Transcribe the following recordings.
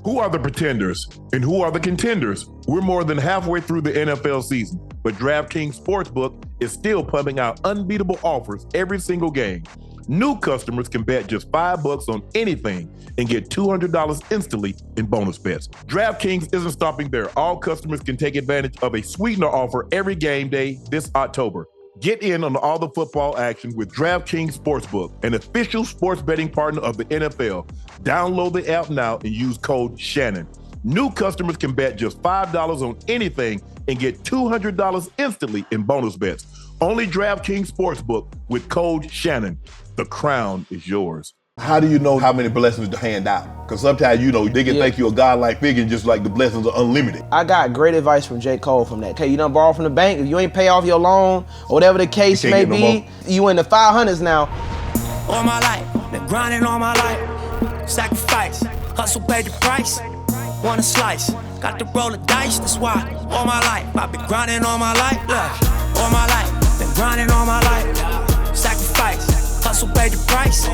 Who are the pretenders and who are the contenders? We're more than halfway through the NFL season, but DraftKings Sportsbook is still pumping out unbeatable offers every single game. New customers can bet just $5 on anything and get $200 instantly in bonus bets. DraftKings isn't stopping there. All customers can take advantage of a sweetener offer every game day this October. Get in on all the football action with DraftKings Sportsbook, an official sports betting partner of the NFL. Download the app now and use code Shannon. New customers can bet just $5 on anything and get $200 instantly in bonus bets. Only DraftKings Sportsbook with code Shannon. The crown is yours. How do you know how many blessings to hand out? Because sometimes, they can think you're a godlike figure and just like the blessings are unlimited. I got great advice from J. Cole from that. Okay, you done borrow from the bank. If you ain't pay off your loan or whatever the case may be, you in the 500s now. All my life, been grinding all my life. Sacrifice, hustle paid the price. Want a slice, got to roll the dice. That's why all my life, I've been grinding all my life. Look, all my life, been grinding all my life. Sacrifice, hustle paid the price.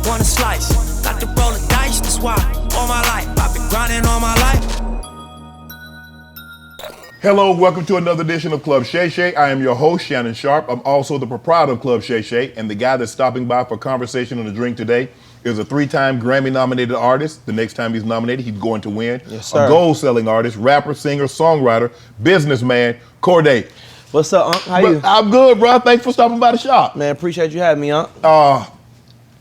Want a slice, got to roll the dice. That's why all my life, I've been grinding all my life. Hello, welcome to another edition of Club Shay Shay. I am your host, Shannon Sharpe. I'm also the proprietor of Club Shay Shay, and the guy that's stopping by for conversation and a drink today is a 3-time Grammy-nominated artist. The next time he's nominated, he's going to win. Yes, sir. A gold-selling artist, rapper, singer, songwriter, businessman, Cordae. What's up, Unc? How you? I'm good, bro. Thanks for stopping by the shop. Man, appreciate you having me, Unc.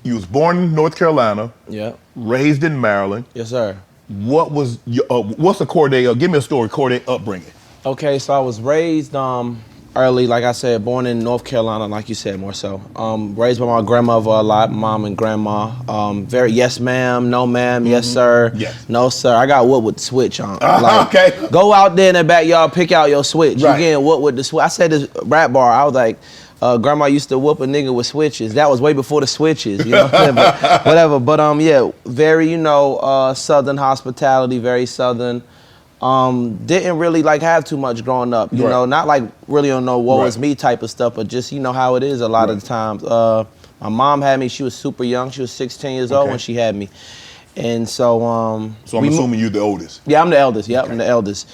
You was born in North Carolina. Yeah. Raised in Maryland. Yes, sir. What was your, what's a Cordae? Give me a story, Cordae upbringing. Okay, so I was raised early, like I said, born in North Carolina, like you said, more so. Raised by my grandmother a lot, mom and grandma. Very yes ma'am, no ma'am, yes sir, yes. No sir. I got what with the switch on. Okay. Go out there in the backyard, pick out your switch. Right. You getting what with the switch? I said this rap bar, I was like, grandma used to whoop a nigga with switches. That was way before the switches, you know what I'm saying? But whatever, but yeah, very, southern hospitality, very southern. Didn't really have too much growing up, you know, not like really on no woe is me type of stuff, but just, how it is a lot of the times. My mom had me, she was super young. She was 16 years old when she had me. And so, so I'm assuming you're the oldest. Yeah, I'm the eldest. Yep, I'm the eldest.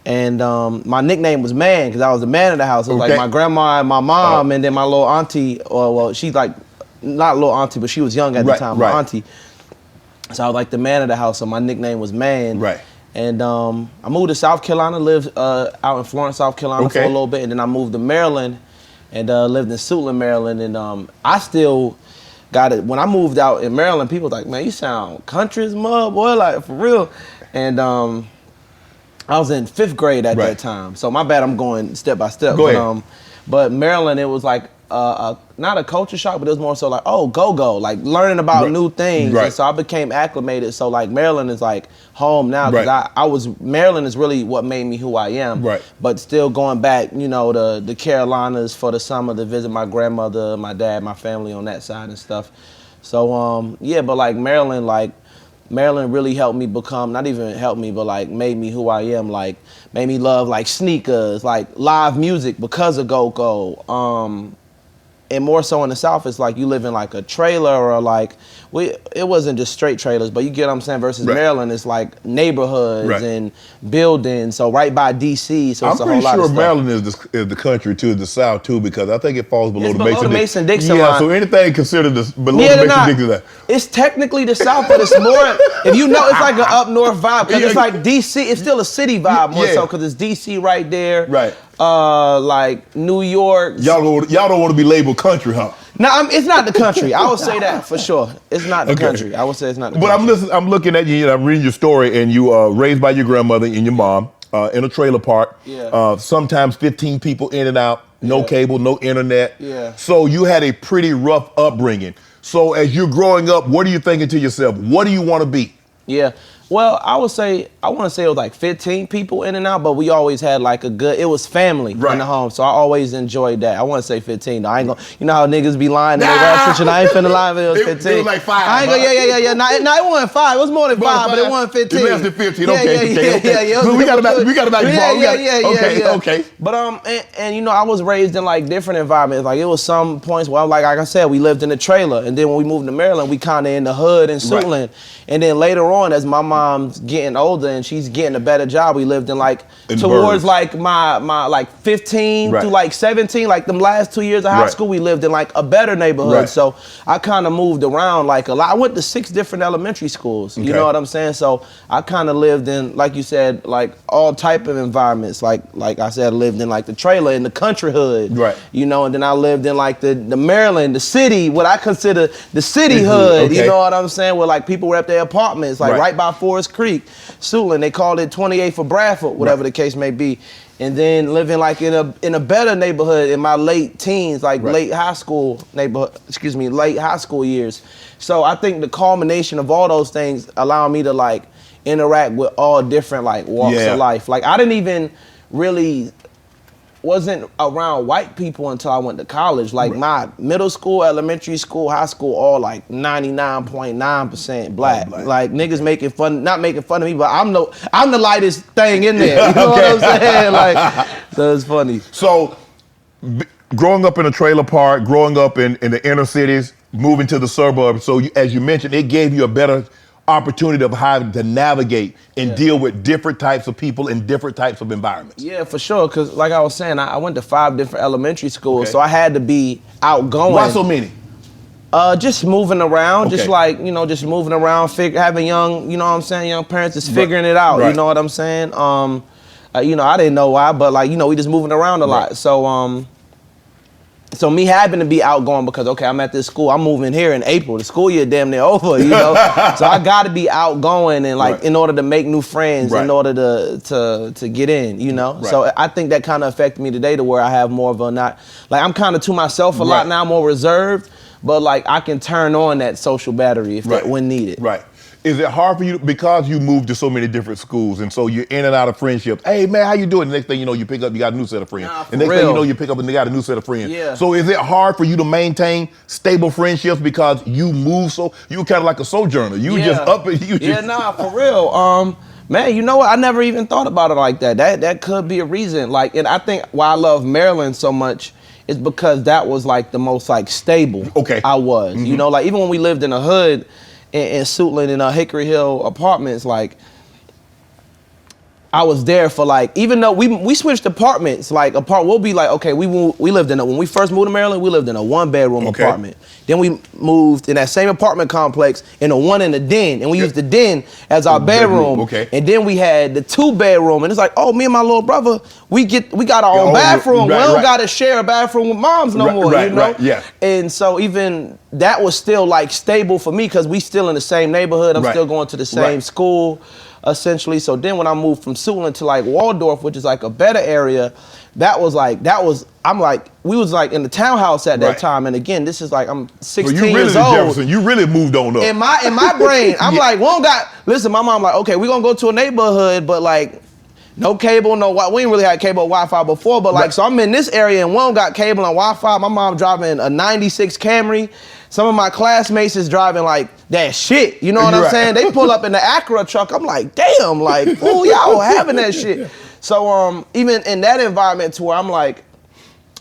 And my nickname was Man, because I was the man of the house. It was like my grandma and my mom, and then my little auntie, well, she's like, not little auntie, but she was young at the time, my auntie. So I was like the man of the house, so my nickname was Man. Right. And I moved to South Carolina, lived out in Florence, South Carolina for a little bit, and then I moved to Maryland and lived in Suitland, Maryland. And I still got it. When I moved out in Maryland, people was like, man, you sound country as mud, boy, like for real. And I was in 5th grade at that time. So my bad, I'm going step by step. Go ahead. But Maryland, it was like, not a culture shock, but it was more so like, oh, go, like learning about new things. And so I became acclimated. So like Maryland is like home now, because Maryland is really what made me who I am. Right. But still going back, the Carolinas for the summer to visit my grandmother, my dad, my family on that side and stuff. So yeah, but like Maryland really helped me become, not even helped me, but like made me who I am, like made me love like sneakers, like live music because of go-go. And more so in the South, it's like you live in like a trailer or like, it wasn't just straight trailers, but you get what I'm saying, versus Maryland, it's like neighborhoods and buildings, so right by DC, so it's a whole lot of stuff. I'm pretty sure Maryland is the country too, the South too, because I think it falls below the Mason-Dixon line. line. So anything considered below the Mason-Dixon line. It's technically the South, but it's more, if you know, it's like an up north vibe, because it's like DC, it's still a city vibe more so, because it's DC right there. Right. Like New York. Y'all don't want to be labeled country, huh? No, it's not the country. I would say that for sure. It's not the country. I would say it's not the country. But I'm looking at you, I'm reading your story, and you raised by your grandmother and your mom in a trailer park. Yeah. Sometimes 15 people in and out, no cable, no internet. Yeah. So you had a pretty rough upbringing. So as you're growing up, what are you thinking to yourself? What do you want to be? Yeah. Well, I want to say it was like 15 people in and out, but we always had like it was family in the home, so I always enjoyed that. I want to say 15 though. I ain't gonna, how niggas be lying and they rap shit, I ain't finna lie if it was 15. It was like 5. I ain't gonna, yeah. No, it wasn't 5, it was more than 5, but it wasn't 15. It lasted 15, okay. We got about okay. But and I was raised in like different environments. Like it was some points where like I said, we lived in a trailer, and then when we moved to Maryland, we kinda in the hood in Suitland. And then later on, as my mom mom's getting older and she's getting a better job. We lived in like towards like my like 15 to like 17, like them last 2 years of high school, we lived in like a better neighborhood. So I kind of moved around like a lot. I went to 6 different elementary schools. You know what I'm saying? So I kind of lived in, like you said, like all type of environments. Like I said, I lived in like the trailer in the country hood. You know, and then I lived in like the Maryland, the city, what I consider the city hood. You know what I'm saying? Where like people were at their apartments, like right by Forest Creek, Suitland. They called it 28 for Bradford, whatever the case may be. And then living like in a better neighborhood in my late teens, like late high school neighborhood, late high school years. So I think the culmination of all those things allow me to like interact with all different like walks of life. Like I didn't even really wasn't around white people until I went to college. Like my middle school, elementary school, high school, all like 99.9% black. Like niggas making fun, not making fun of me, but I'm the lightest thing in there. You know what I'm saying? Like, so it's funny. So growing up in a trailer park, growing up in the inner cities, moving to the suburbs. So as you mentioned, it gave you a better opportunity of how to navigate and deal with different types of people in different types of environments. Yeah, for sure. Because like I was saying, I went to 5 different elementary schools, so I had to be outgoing. Why so many? Just moving around, just like, you know, just moving around, having young, you know what I'm saying, young parents just figuring it out, you know what I'm saying? You know, I didn't know why, but like, you know, we just moving around a lot. So me having to be outgoing because, okay, I'm at this school, I'm moving here in April, the school year damn near over, you know? So I gotta be outgoing and like, in order to make new friends, in order to get in, you know? So I think that kind of affected me today to where I have more of a like I'm kind of to myself a lot now, more reserved, but like I can turn on that social battery if when needed. Is it hard for you, because you moved to so many different schools and so you're in and out of friendships? Hey man, how you doing? The next thing you know, you pick up, you got a new set of friends. The next thing you know, you pick up and they got a new set of friends. So is it hard for you to maintain stable friendships because you move so, you kind of like a sojourner. You just up and you just. Nah, for real. Man, you know what? I never even thought about it like that. That could be a reason. Like, and I think why I love Maryland so much is because that was like the most like stable I was. You know, like even when we lived in a hood, in Suitland in Hickory Hill apartments, like I was there for like, even though we switched apartments, like we'll be like, okay, we lived in when we first moved to Maryland, we lived in a 1-bedroom apartment. Then we moved in that same apartment complex in a 1 in the den, and we used the den as our bedroom. And then we had the 2-bedroom, and it's like, oh, me and my little brother, we got our own bathroom. We don't gotta share a bathroom with moms no more, you know? And so even that was still like stable for me because we still in the same neighborhood. I'm still going to the same school, essentially. So then when I moved from Suitland to like Waldorf, which is like a better area, we was like in the townhouse at that time. And again, this is like, I'm 16 years old. Jefferson, you really moved on up. In my brain, I'm like, listen, my mom like, okay, we're gonna go to a neighborhood, but like, no cable, no Wi-Fi. We ain't really had cable or Wi-Fi before, but like, so I'm in this area and we don't got cable and Wi-Fi. My mom driving a 96 Camry. Some of my classmates is driving like that shit. You know what I'm saying? They pull up in the Acura truck. I'm like, damn, like, fool, y'all having that shit. So even in that environment to where I'm like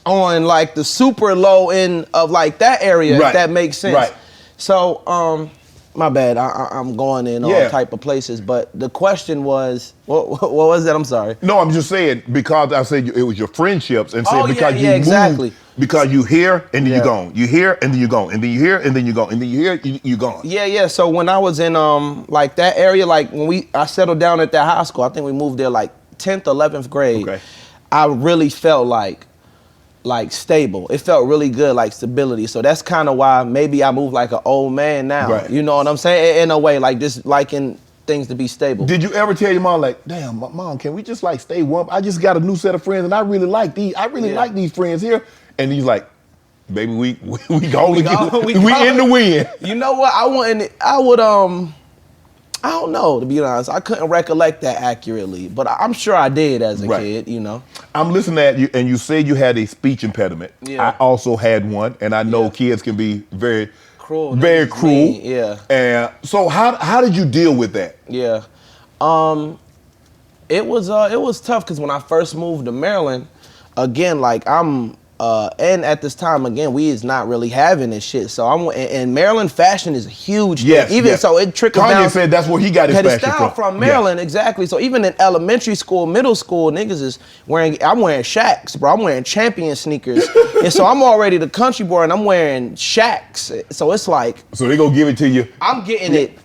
on like the super low end of like that area, if that makes sense. So my bad, I'm going in all type of places, but the question was, what was that? I'm sorry. No, I'm just saying, because I said it was your friendships, and said because you moved, because you here and then you gone. You here and then you gone. And then you here and then you gone. And then you here, you gone. Yeah. So when I was in like that area, like when I settled down at that high school, I think we moved there like 10th, 11th grade. I really felt like stable. It felt really good, like stability. So that's kind of why maybe I move like an old man now. You know what I'm saying? In a way, like just liking things to be stable. Did you ever tell your mom like, damn, mom, can we just like stay warm? I just got a new set of friends and I really like these. I really like these friends here. And he's like, baby, we in the wind. You know what? I don't know, to be honest. I couldn't recollect that accurately, but I'm sure I did as a kid, you know. I'm listening at you, and you said you had a speech impediment. I also had one, and I know kids can be very cruel. Very cruel. And so how did you deal with that? It was tough because when I first moved to Maryland, again, like I'm and at this time, again, we is not really having this shit. So and Maryland fashion is a huge thing. Even so it trickles down. Kanye said that's where he got his fashion from Maryland, exactly. So even in elementary school, middle school, niggas is I'm wearing Shaqs, bro. I'm wearing Champion sneakers. And so I'm already the country boy and I'm wearing Shaqs. So it's like. So they gonna give it to you. I'm getting it.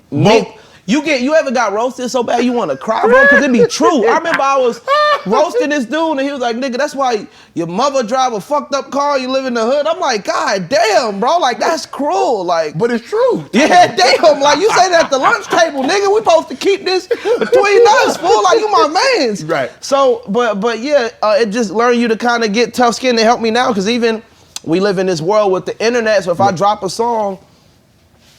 You ever got roasted so bad you want to cry, bro? Because it be true. I remember I was roasting this dude and he was like, nigga, that's why your mother drive a fucked up car, you live in the hood. I'm like, God damn, bro. Like, that's cruel. Like, but it's true. Yeah, damn. Like, you say that at the lunch table, nigga. We supposed to keep this between us, fool. Like, you my mans. Right. So, but yeah, it just learned you to kind of get tough skin to help me now. Because even we live in this world with the internet. So if I drop a song,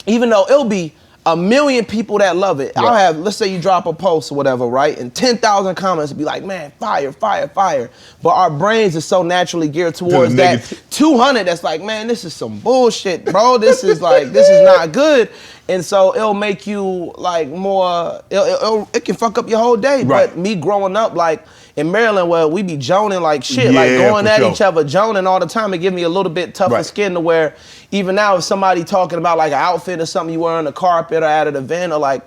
even though it'll be 1 million people that love it. I'll have, let's say you drop a post or whatever, right? And 10,000 comments be like, man, fire, fire, fire. But our brains are so naturally geared towards that 200 that's like, man, this is some bullshit, bro. This is not good. And so it'll make you like more, it can fuck up your whole day. Right. But me growing up like in Maryland where we be joning like shit, like going at each other, joning all the time, it give me a little bit tougher skin to where even now if somebody talking about like an outfit or something you wear on the carpet or at an event or like,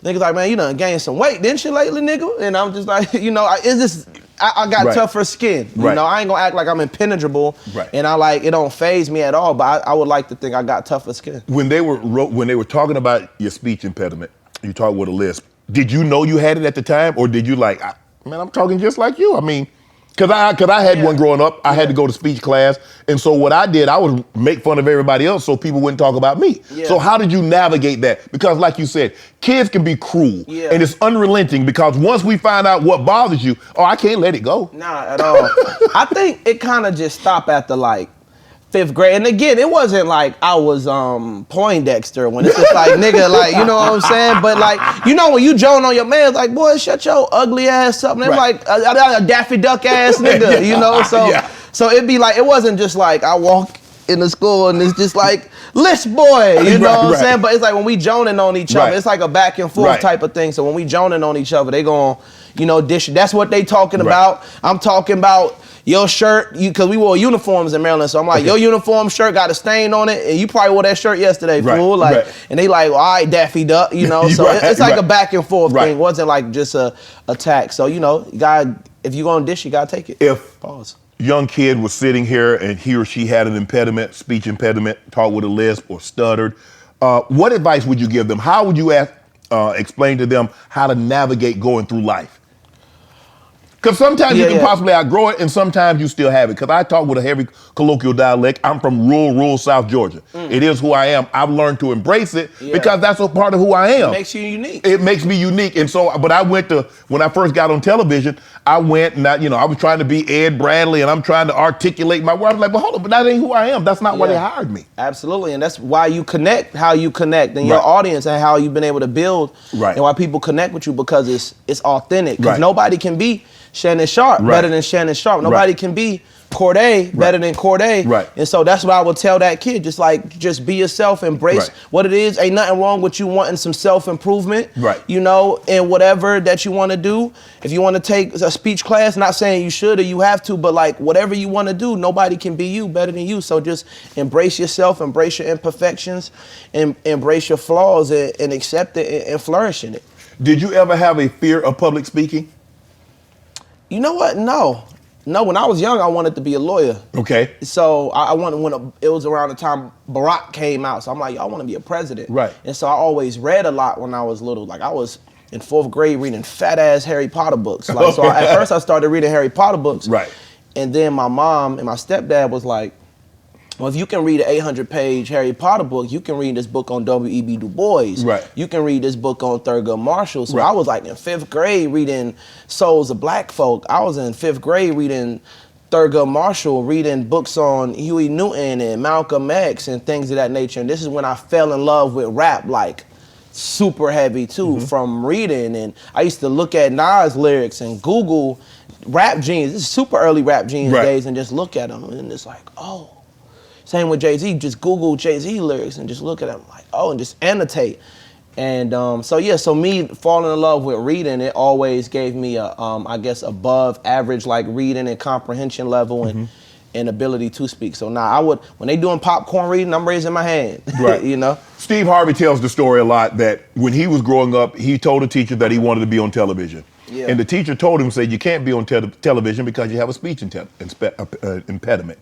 niggas like, man, you done gained some weight, didn't you lately, nigga? And I'm just like, you know, it's just, I got tougher skin. You know, I ain't gonna act like I'm impenetrable and it don't faze me at all, but I would like to think I got tougher skin. When they were talking about your speech impediment, you talk with a lisp, did you know you had it at the time or did you like, man, I'm talking just like you? I mean, cause I had one growing up. I had to go to speech class. And so what I did, I would make fun of everybody else so people wouldn't talk about me. So how did you navigate that? Because like you said, kids can be cruel and it's unrelenting because once we find out what bothers you, I can't let it go. Nah, at all. I think it kind of just stopped at the like 5th grade. And again, it wasn't like I was Poindexter when it's just like, nigga, like, you know what I'm saying? But like, you know when you join on your man, like, boy, shut your ugly ass up. And they're like, a Daffy Duck ass nigga, you know? So so it'd be like, it wasn't just like I walk in the school and it's just like, list boy, you know what I'm saying? But it's like when we joning on each other, it's like a back and forth type of thing. So when we joning on each other, they gon', you know, dish it. That's what they talking about. I'm talking about your shirt, because we wore uniforms in Maryland, so I'm like, your uniform shirt got a stain on it, and you probably wore that shirt yesterday, fool. Like, and they like, well, all right, Daffy Duck, you know. So it's like a back and forth thing. It wasn't like just a attack. So you know, you gotta, if you gonna dish, you gotta take it. If young kid was sitting here and he or she had an impediment, speech impediment, talked with a lisp or stuttered, what advice would you give them? How would you explain to them how to navigate going through life? Because sometimes you can possibly outgrow it and sometimes you still have it. Because I talk with a heavy colloquial dialect. I'm from rural South Georgia. It is who I am. I've learned to embrace it because that's a part of who I am. It makes you unique. It makes me unique. And so, but I went to, when I first got on television, I went and I was trying to be Ed Bradley and I'm trying to articulate my word. I'm like, but hold on, but that ain't who I am. That's not why they hired me. Absolutely. And that's why you connect, how you connect and your audience and how you've been able to build and why people connect with you because it's authentic. Because nobody can be Shannon Sharpe better than Shannon Sharpe. Nobody can be Cordae better than Cordae. And so that's what I would tell that kid. Just be yourself, embrace what it is. Ain't nothing wrong with you wanting some self-improvement, you know, and whatever that you want to do. If you want to take a speech class, not saying you should or you have to, but like whatever you want to do, nobody can be you better than you. So just embrace yourself, embrace your imperfections, and embrace your flaws and accept it and flourish in it. Did you ever have a fear of public speaking? You know what? No, when I was young, I wanted to be a lawyer. Okay. So I wanted, it was around the time Barack came out. So I'm like, yo, I want to be a president. Right. And so I always read a lot when I was little. Like I was in 4th grade reading fat ass Harry Potter books. Like, so at first I started reading Harry Potter books. Right. And then my mom and my stepdad was like, well, if you can read an 800-page Harry Potter book, you can read this book on W.E.B. Du Bois. Right. You can read this book on Thurgood Marshall. So I was like in 5th grade reading Souls of Black Folk. I was in 5th grade reading Thurgood Marshall, reading books on Huey Newton and Malcolm X and things of that nature. And this is when I fell in love with rap, like super heavy too, from reading. And I used to look at Nas lyrics and Google Rap Genius. This is super early Rap Genius days and just look at them. And it's like, oh. Same with Jay-Z, just Google Jay-Z lyrics and just look at them like, oh, and just annotate. And so me falling in love with reading, it always gave me a, I guess, above average like reading and comprehension level. and ability to speak. So now when they doing popcorn reading, I'm raising my hand. Right. You know? Steve Harvey tells the story a lot that when he was growing up, he told a teacher that he wanted to be on television. Yeah. And the teacher told him, said, you can't be on television because you have a speech impediment.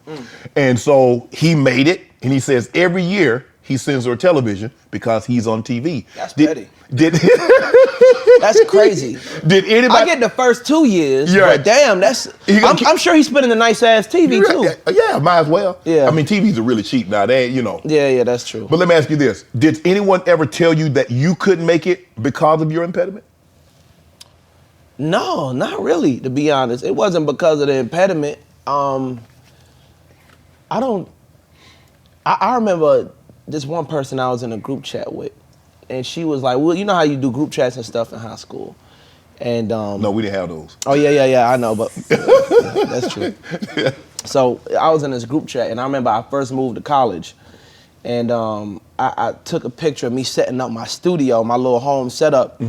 And so he made it, and he says every year he sends her a television because he's on TV. That's petty. That's crazy. Did anybody? I get the first 2 years, but damn, I'm sure he's spending a nice ass TV too. Yeah, might as well. Yeah. I mean, TVs are really cheap now. They, you know. Yeah, that's true. But let me ask you this: did anyone ever tell you that you couldn't make it because of your impediment? No, not really. To be honest, it wasn't because of the impediment. I remember this one person I was in a group chat with. And she was like, well, you know how you do group chats and stuff in high school. And no, we didn't have those. Oh, yeah, I know, but that's true. So I was in this group chat, and I remember I first moved to college. And I took a picture of me setting up my studio, my little home setup,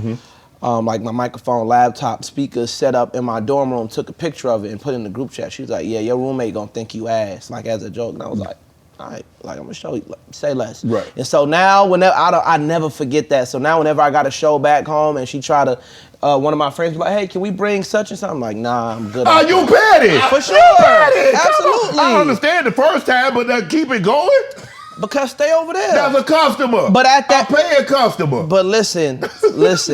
like my microphone, laptop, speakers set up in my dorm room, took a picture of it and put it in the group chat. She was like, yeah, your roommate gonna think you ass, like as a joke. And I was like, all right, like I'm gonna show you, like, say less. Right. And so now, whenever I never forget that. So now, whenever I got a show back home, and she tried to, one of my friends was like, "Hey, can we bring such and such?" I'm like, "Nah, I'm good." Oh, you petty. For sure. You petty. Absolutely. I understand the first time, but keep it going. Because stay over there. That's a customer. But at that, I pay a customer. But listen,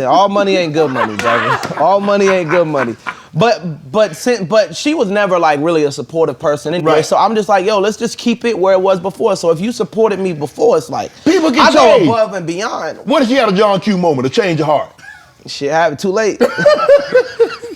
all money ain't good money, brother. All money ain't good money. But she was never like really a supportive person anyway. Right. So I'm just like, yo, let's just keep it where it was before. So if you supported me before, it's like people can I change. go above and beyond. What if she had a John Q moment, a change of heart? Shit happened too late.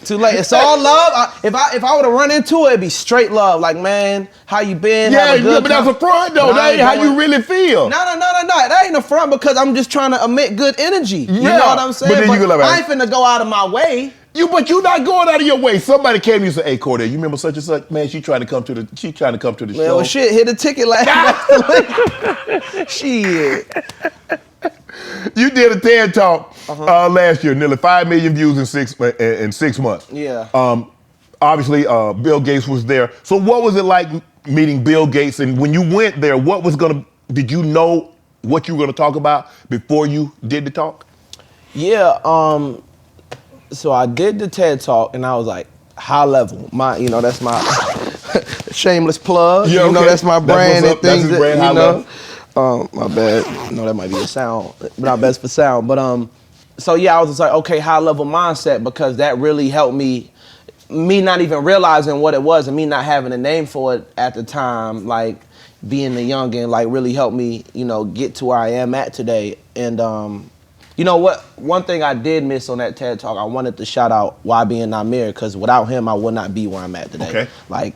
Too late. It's all love. If I would have run into it, it'd be straight love. Like, man, how you been? Yeah, but that's a front though. That ain't how you really feel. No. That ain't a front because I'm just trying to emit good energy. You know what I'm saying? But then you go like, I ain't finna go out of my way. But you not going out of your way. Somebody came to you and said, "Hey, Cordae, you remember such and such? Man, she trying to come to the show." Well, shit, hit a ticket last night. Shit. You did a TED Talk last year, nearly 5 million views in 6 months. Yeah. Obviously, Bill Gates was there. So what was it like meeting Bill Gates? And when you went there, did you know what you were gonna talk about before you did the talk? Yeah. So I did the TED Talk, and I was like, high level. That's my shameless plug. Yeah, that's my brand and things. That's his brand, high level. My bad. No, that might be a sound. Not best for sound. But so yeah, I was just like, okay, high level mindset, because that really helped me not even realizing what it was and me not having a name for it at the time, like being a youngin', like really helped me, get to where I am at today. And you know what? One thing I did miss on that TED Talk, I wanted to shout out YB and Namir, because without him, I would not be where I'm at today. Okay. Like,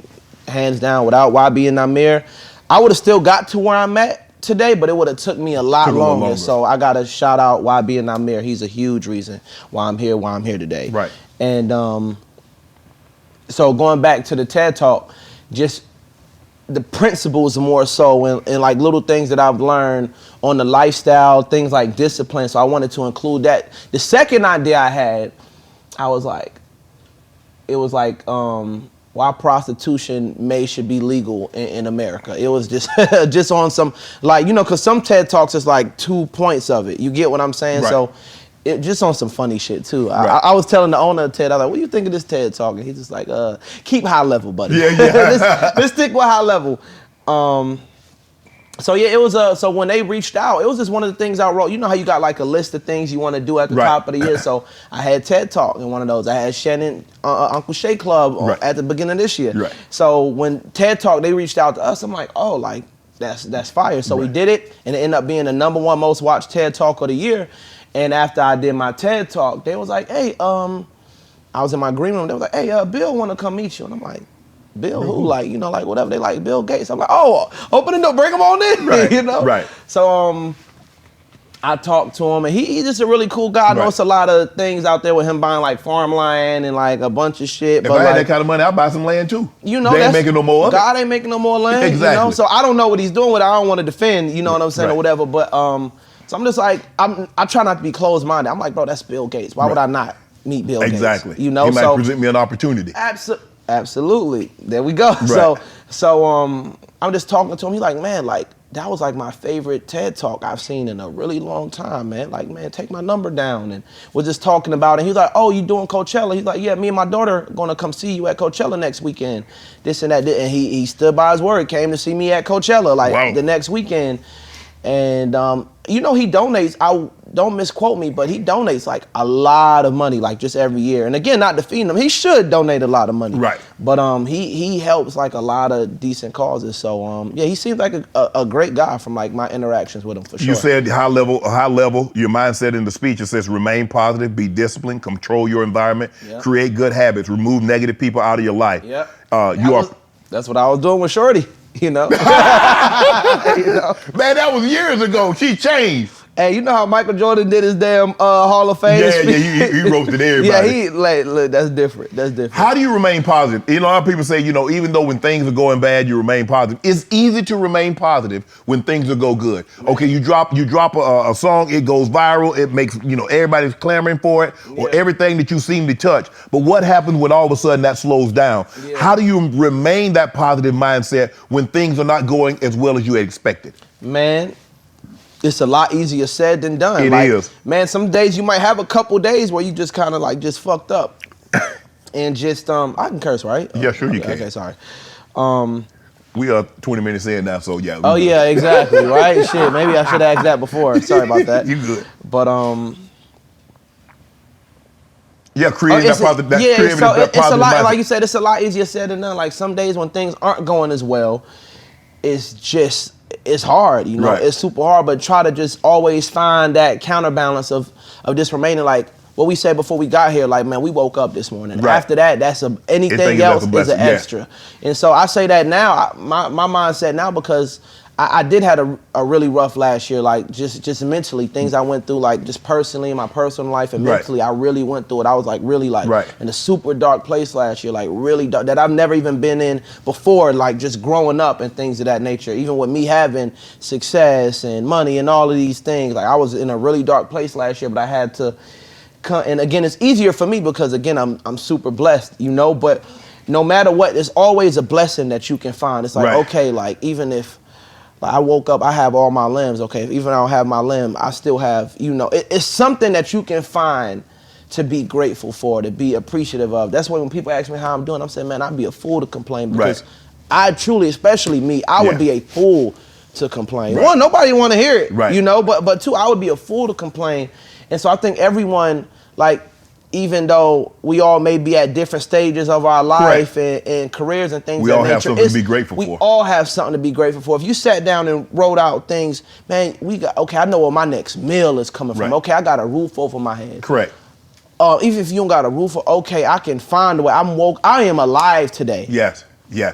hands down, without YB and Namir, I would have still got to where I'm at today, but it would have took me a lot longer. So I got to shout out YB and Namir. He's a huge reason why I'm here today. Right. And so going back to the TED Talk, just the principles more so and like little things that I've learned on the lifestyle, things like discipline. So I wanted to include that. The second idea I had, it was like why prostitution should be legal in America. It was just just on some, like, because some TED Talks is like 2 points of it. You get what I'm saying? Right. So it just on some funny shit too. Right. I was telling the owner of TED, I was like, what do you think of this TED Talk? And he's just like, keep high level, buddy. Yeah. let's stick with high level. So yeah, it was so when they reached out, it was just one of the things I wrote. You know how you got like a list of things you want to do at the top of the year. So I had TED Talk in one of those. I had Shannon Uncle Shay Club at the beginning of this year. Right. So when TED Talk, they reached out to us, I'm like, oh, like that's fire. So we did it, and it ended up being the #1 most watched TED Talk of the year. And after I did my TED Talk, they was like, hey, I was in my green room. They was like, hey, Bill want to come meet you. And I'm like, Bill who? Like, like whatever. They like Bill Gates. I'm like, oh, open the door, bring him on in. Right. Right. So I talked to him, and he's just a really cool guy. I know it's a lot of things out there with him buying like farmland and like a bunch of shit. If I had that kind of money, I'd buy some land too. They ain't making no more of it. God ain't making no more land. Exactly. So I don't know what he's doing with it. I don't want to defend, what I'm saying, or whatever. But so I'm just like, I try not to be closed-minded. I'm like, bro, that's Bill Gates. Why would I not meet Bill Gates? Exactly. He might present me an opportunity. Absolutely. There we go. Right. So I'm just talking to him. He's like, man, like, that was like my favorite TED Talk I've seen in a really long time, man. Like, man, take my number down. And we're just talking about it. He's like, oh, you doing Coachella? He's like, yeah, me and my daughter are gonna come see you at Coachella next weekend. This and that. And he stood by his word, came to see me at Coachella like the next weekend. And you know, he donates, don't misquote me, but he donates like a lot of money, like just every year. And again, not defeating him, he should donate a lot of money. Right. But he helps like a lot of decent causes. So yeah, he seems like a great guy from like my interactions with him for sure. You said high level, your mindset in the speech, it says remain positive, be disciplined, control your environment, create good habits, remove negative people out of your life. Yeah. That's what I was doing with Shorty. You know? Man, that was years ago. She changed. Hey, you know how Michael Jordan did his damn Hall of Fame? Yeah, he roasted everybody. Yeah, look, that's different. That's different. How do you remain positive? You know, a lot of people say, you know, even though when things are going bad, you remain positive. It's easy to remain positive when things will go good. Okay, you drop a song, it goes viral, it makes, you know, everybody's clamoring for it, or everything that you seem to touch. But what happens when all of a sudden that slows down? Yeah. How do you remain that positive mindset when things are not going as well as you had expected? Man, it's a lot easier said than done. It is. Man, some days you might have a couple days where you just kind of like just fucked up. And just, I can curse, right? Yeah, sure you can. Okay, sorry. We are 20 minutes in now, so yeah. Oh yeah, exactly, right? Shit, maybe I should have asked that before. Sorry about that. You good. But, yeah, creating that positive it's a lot, mindset. like you said, it's a lot easier said than done. Like some days when things aren't going as well, it's hard, you know, it's super hard, but try to just always find that counterbalance of just remaining like what we said before we got here, like, man, we woke up this morning. Right. After that, anything else is an extra. And so I say that now, my mindset now, because I did have a really rough last year, like just mentally, things I went through, like just personally in my personal life and mentally, I really went through it. I was like really like in a super dark place last year, like really dark, that I've never even been in before, like just growing up and things of that nature. Even with me having success and money and all of these things, like I was in a really dark place last year, but I had to come, and again, it's easier for me because again, I'm super blessed, you know, but no matter what, there's always a blessing that you can find. It's like, okay, like even if, like I woke up, I have all my limbs, okay? Even if I don't have my limb, I still have, you know, it's something that you can find to be grateful for, to be appreciative of. That's why when people ask me how I'm doing, I'm saying, man, I'd be a fool to complain because I truly, especially me, I would be a fool to complain. One, nobody want to hear it, you know, but two, I would be a fool to complain. And so I think everyone, like, even though we all may be at different stages of our life and careers and things we all have something to be grateful for. We all have something to be grateful for. If you sat down and wrote out things, man, okay, I know where my next meal is coming from. Okay, I got a roof over my head. Correct. Even if you don't got a roof, okay, I can find a way. I am alive today. Yes. You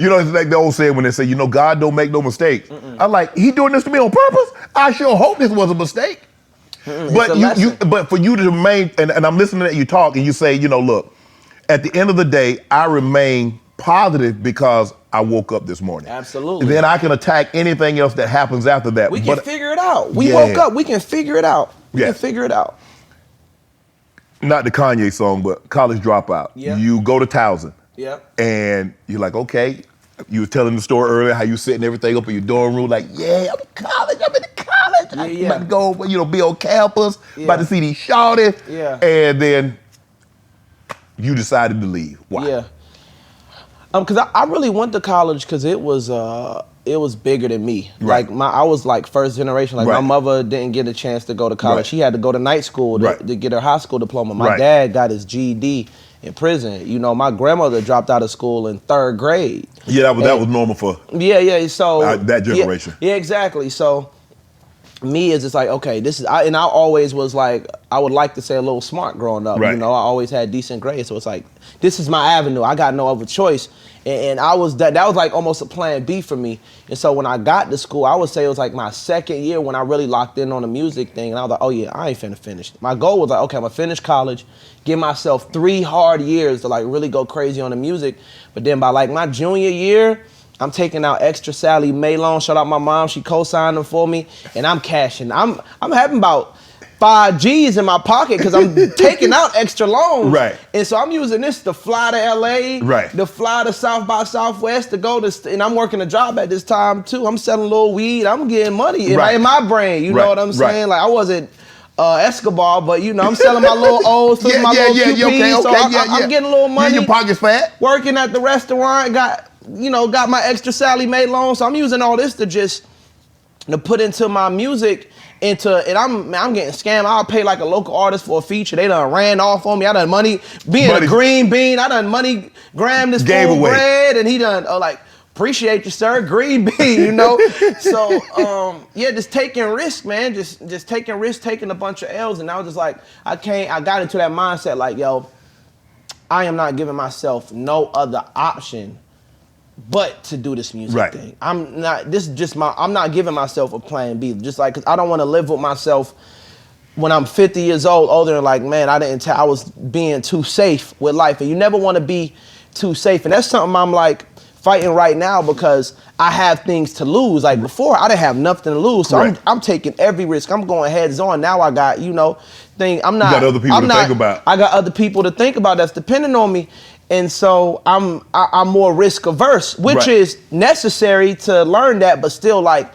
know, it's like the old saying when they say, you know, God don't make no mistakes. I'm like, he doing this to me on purpose? I sure hope this was a mistake. But for you to remain, and I'm listening to you talk, and you say, you know, look, at the end of the day, I remain positive because I woke up this morning. Absolutely. And then I can attack anything else that happens after that. We can figure it out. We woke up. We can figure it out. We can figure it out. Not the Kanye song, but College Dropout. Yeah. You go to Towson. Yeah. And you're like, okay. You were telling the story earlier how you setting everything up in your dorm room, like, yeah, I'm in college. I'm about to go, you know, be on campus, about to see these shawties. Yeah. And then you decided to leave. Why? Yeah. Because I really went to college because it was bigger than me. Like I was like first generation. Like my mother didn't get a chance to go to college. She had to go to night school to get her high school diploma. My dad got his GED in prison. You know, my grandmother dropped out of school in 3rd grade. Yeah, that was normal for so that generation. Yeah, exactly. So me is just like, okay, this is, I always was like, I would like to say a little smart growing up. You know, I always had decent grades. So it's like, this is my avenue. I got no other choice. And I was, that was like almost a plan B for me. And so when I got to school, I would say it was like my 2nd year when I really locked in on the music thing. And I was like, oh yeah, I ain't finna finish. My goal was like, okay, I'm gonna finish college, give myself 3 hard years to like really go crazy on the music. But then by like my junior year, I'm taking out extra Sally May loan. Shout out my mom, she co-signed them for me, and I'm cashing. I'm having about 5 G's in my pocket because I'm taking out extra loans. Right. And so I'm using this to fly to LA, right. to fly to South by Southwest, to go to, and I'm working a job at this time too. I'm selling a little weed. I'm getting money in my brain. You know what I'm saying? Like I wasn't Escobar, but you know, I'm selling my little O's, my little QPs, so I'm getting a little money. Your pocket's fat. Working at the restaurant, got my extra Sally Mae loan, so I'm using all this to put into my music. And I'm getting scammed. I'll pay like a local artist for a feature. They done ran off on me. I done money being a green bean. I done money Graham this full bread, and he done like appreciate you, sir, green bean. You know. So just taking risks, man. Just taking risks, taking a bunch of L's, and I was just like, I got into that mindset like, yo, I am not giving myself no other option but to do this music thing. I'm not giving myself a plan B. Just like, cause I don't want to live with myself when I'm 50 years old, older, and like, man, I was being too safe with life. And you never want to be too safe. And that's something I'm like fighting right now because I have things to lose. Like before, I didn't have nothing to lose. So I'm taking every risk. I'm going heads on. Now I got, I'm not. You got other people to think about. I got other people to think about that's depending on me. And so I'm more risk averse, which is necessary to learn that, but still like,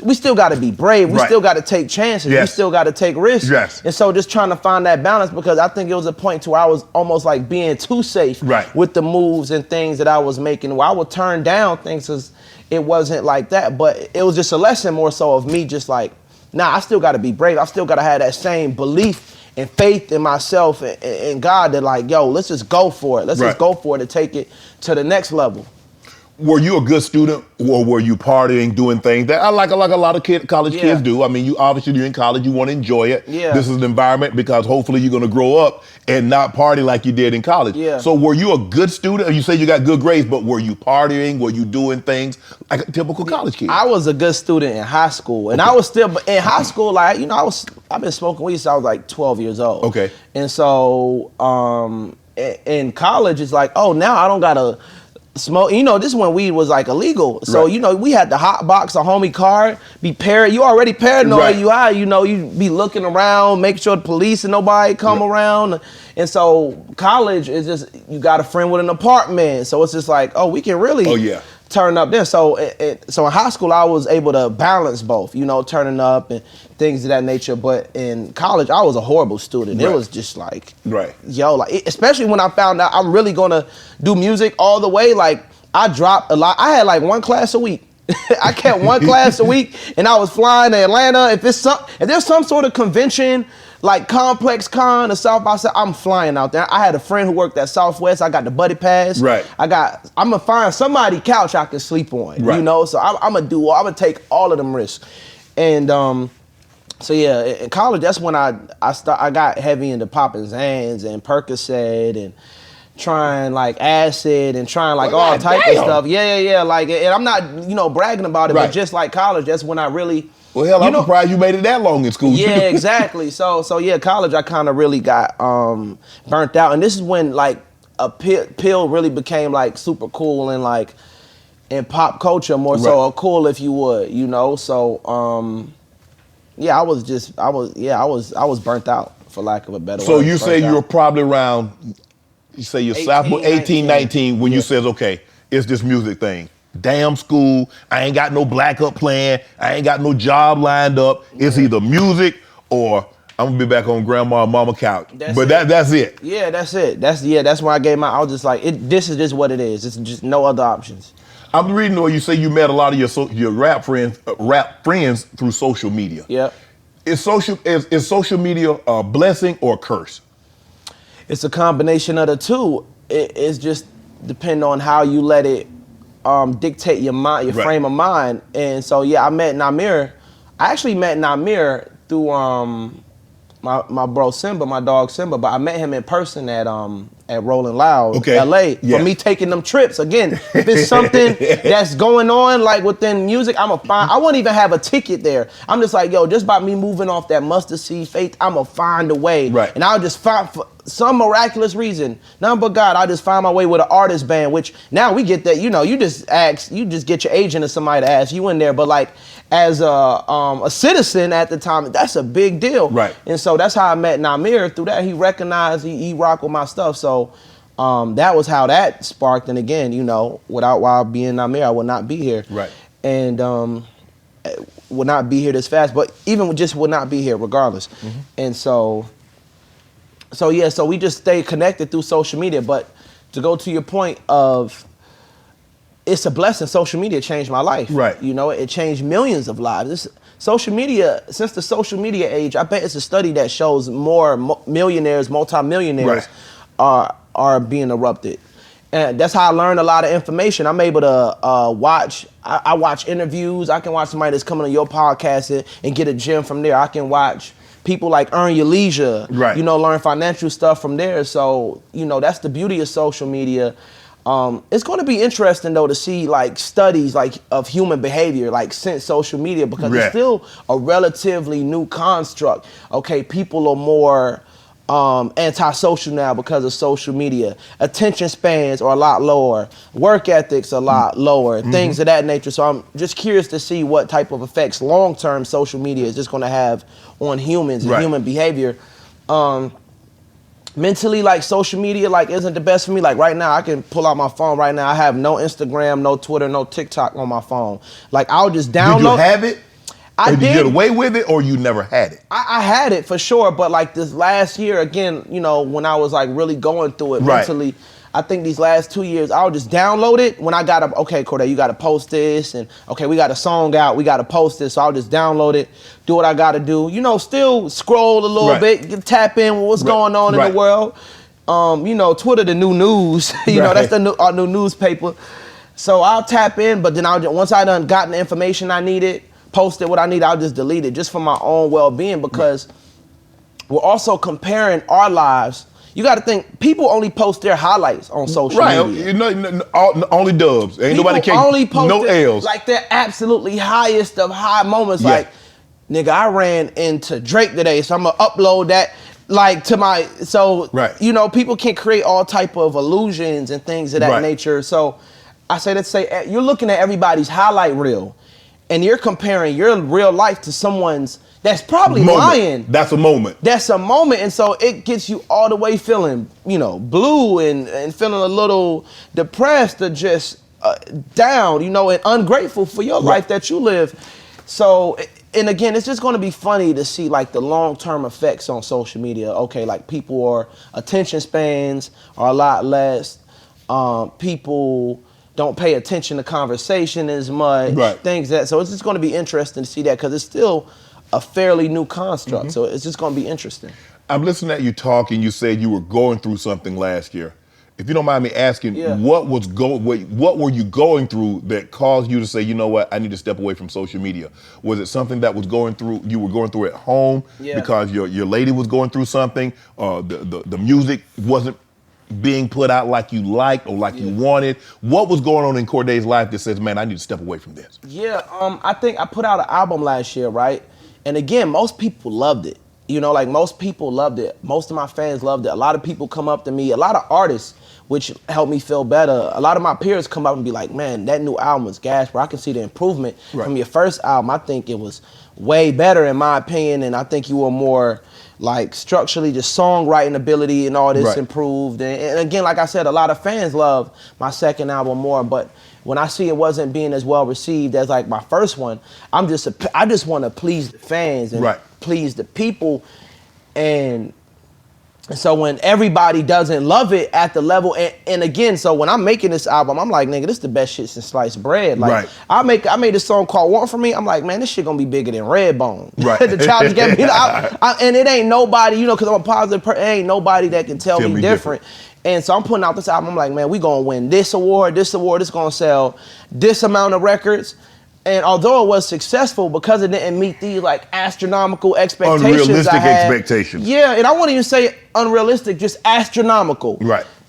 we still got to be brave. We still got to take chances. We still got to take risks. And so just trying to find that balance, because I think it was a point to where I was almost like being too safe with the moves and things that I was making, where I would turn down things because it wasn't like that. But it was just a lesson more so of me just like, nah, I still got to be brave. I still got to have that same belief and faith in myself and God that like, yo, let's just go for it. Let's just go for it to take it to the next level. Were you a good student, or were you partying, doing things that like a lot of college kids do? I mean, you're in college, you want to enjoy it. This is an environment because hopefully you're going to grow up and not party like you did in college. So were you a good student? You say you got good grades, but were you partying? Were you doing things like a typical college kid? I was a good student in high school, and I was still in high school. Like I've been smoking weed since I was like 12 years old. Okay. And so in college, it's like, oh, now I don't gotta smoke. This is when weed was like illegal. So we had the hot box, a homie car, you already paranoid, you high, you be looking around, make sure the police and nobody come around. And so college is just, you got a friend with an apartment. So it's just like, oh, we can really turn up there. So so in high school, I was able to balance both, turning up and things of that nature. But in college, I was a horrible student. It was just like, especially when I found out I'm really gonna do music all the way. Like I dropped a lot. I had like one class a week. I kept one class a week, and I was flying to Atlanta. If there's some sort of convention, like Complex Con or South by South, I'm flying out there. I had a friend who worked at Southwest. I got the buddy pass. I'm gonna find somebody couch I can sleep on. So I'm gonna take all of them risks. And so yeah, in college, that's when I got heavy into popping Xans and Percocet and trying like acid and trying like all type of stuff. Yeah. Like, and I'm not, bragging about it, but just like college, that's when I really. Well, hell, I'm surprised you made it that long in school. Yeah, exactly. So yeah, college, I kind of really got burnt out, and this is when like a pill really became like super cool and like in pop culture more so cool, if you would, So yeah, I was burnt out, for lack of a better word. So you say you were probably around, you say you're sophomore, 18, 19, when you says, okay, it's this music thing. Damn school, I ain't got no backup plan, I ain't got no job lined up. It's either music or I'm gonna be back on grandma and mama couch. That's it. Yeah, that's it. That's why I was just like, this is just what it is. It's just no other options. I'm reading where you say you met a lot of your rap friends through social media. Yeah. Is social media a blessing or a curse? It's a combination of the two. It's just depend on how you let it dictate your mind, your frame of mind. And so yeah, I met Namir. I actually met Namir through my bro Simba, my dog Simba, but I met him in person at Rolling Loud, LA, for me taking them trips. Again, if it's something that's going on like within music, I won't even have a ticket there. I'm just like, yo, just by me moving off that mustard seed faith, I'm gonna find a way. And I'll just some miraculous reason, none but God, I just found my way with an artist band, which now we get that, you know, you just get your agent or somebody to ask you in there. But like as a citizen at the time, that's a big deal. Right. And so that's how I met Namir. Through that, he recognized he rocked with my stuff. So that was how that sparked. And again, you know, without Wild being Namir, I would not be here. Right. And would not be here this fast, but even just would not be here regardless. And so yeah, so we just stay connected through social media. But to go to your point of, it's a blessing. Social media changed my life. Right. You know, it changed millions of lives. Social media, since the social media age, I bet it's a study that shows more millionaires, multimillionaires are being erupted. And that's how I learned a lot of information. I'm able to watch, I watch interviews. I can watch somebody that's coming on your podcast and get a gem from there. I can watch people like Earn Your Leisure, you know, learn financial stuff from there. So, you know, that's the beauty of social media. It's going to be interesting though to see like studies like of human behavior like since social media, because it's still a relatively new construct. Okay, people are more antisocial now because of social media. Attention spans are a lot lower. Work ethics a lot lower. Things of that nature. So I'm just curious to see what type of effects long-term social media is just going to have on humans and human behavior. Mentally, like social media like isn't the best for me. Like right now, I can pull out my phone right now. I have no Instagram, no Twitter, no TikTok on my phone. Like I'll just download. Did you have it? I did did. You get away with it, or you never had it? I had it for sure, but like this last year, again, you know, when I was like really going through it mentally, I think these last 2 years, I'll just download it when I got to, okay, Cordae, you got to post this, and okay, we got a song out, we got to post this, so I'll just download it, do what I got to do, you know, still scroll a little bit, tap in with what's going on in the world. You know, Twitter, the new news, you know, that's our new newspaper. So I'll tap in, but then once I done gotten the information I needed, posted what I need, I'll just delete it just for my own well-being, because we're also comparing our lives. You got to think, people only post their highlights on social media. You know, only dubs. Ain't People nobody can only post no L's. Like their absolutely highest of high moments. Like, nigga, I ran into Drake today, so I'm gonna upload that like to my, so you know, people can create all type of illusions and things of that nature. So I say that say you're looking at everybody's highlight reel, and you're comparing your real life to someone's that's probably lying. That's a moment. That's a moment. And so it gets you all the way feeling, you know, blue and feeling a little depressed or just down, you know, and ungrateful for your life that you live. So, and again, it's just going to be funny to see like the long-term effects on social media. Okay, like people are, attention spans are a lot less. People don't pay attention to conversation as much. Things that, so it's just going to be interesting to see that, because it's still a fairly new construct. So it's just going to be interesting. I'm listening at you talk, and you said you were going through something last year. If you don't mind me asking, what were you going through that caused you to say, you know what, I need to step away from social media? Was it something that was you were going through at home because your lady was going through something, the music wasn't being put out like you liked or like you wanted? What was going on in Cordae's life that says, man, I need to step away from this? I think I put out an album last year, right? And again, most people loved it. You know, like most people loved it. Most of my fans loved it. A lot of people come up to me, a lot of artists, which helped me feel better. A lot of my peers come up and be like, man, that new album was gas, bro. I can see the improvement from your first album. I think it was way better in my opinion, and I think you were more like structurally, just songwriting ability and all this improved. And again, like I said, a lot of fans love my second album more, but when I see it wasn't being as well received as like my first one, I just want to please the fans and please the people. And so when everybody doesn't love it at the level, and again, so when I'm making this album, I'm like, nigga, this is the best shit since sliced bread. Like I made a song called Want For Me. I'm like, man, this shit gonna be bigger than Redbone. The challenge gave me, and it ain't nobody, you know, because I'm a positive person, it ain't nobody that can tell me different. And so I'm putting out this album, I'm like, man, we gonna win this award, it's gonna sell this amount of records. And although it was successful, because it didn't meet these like astronomical expectations, unrealistic expectations. Yeah, and I won't even say unrealistic, just astronomical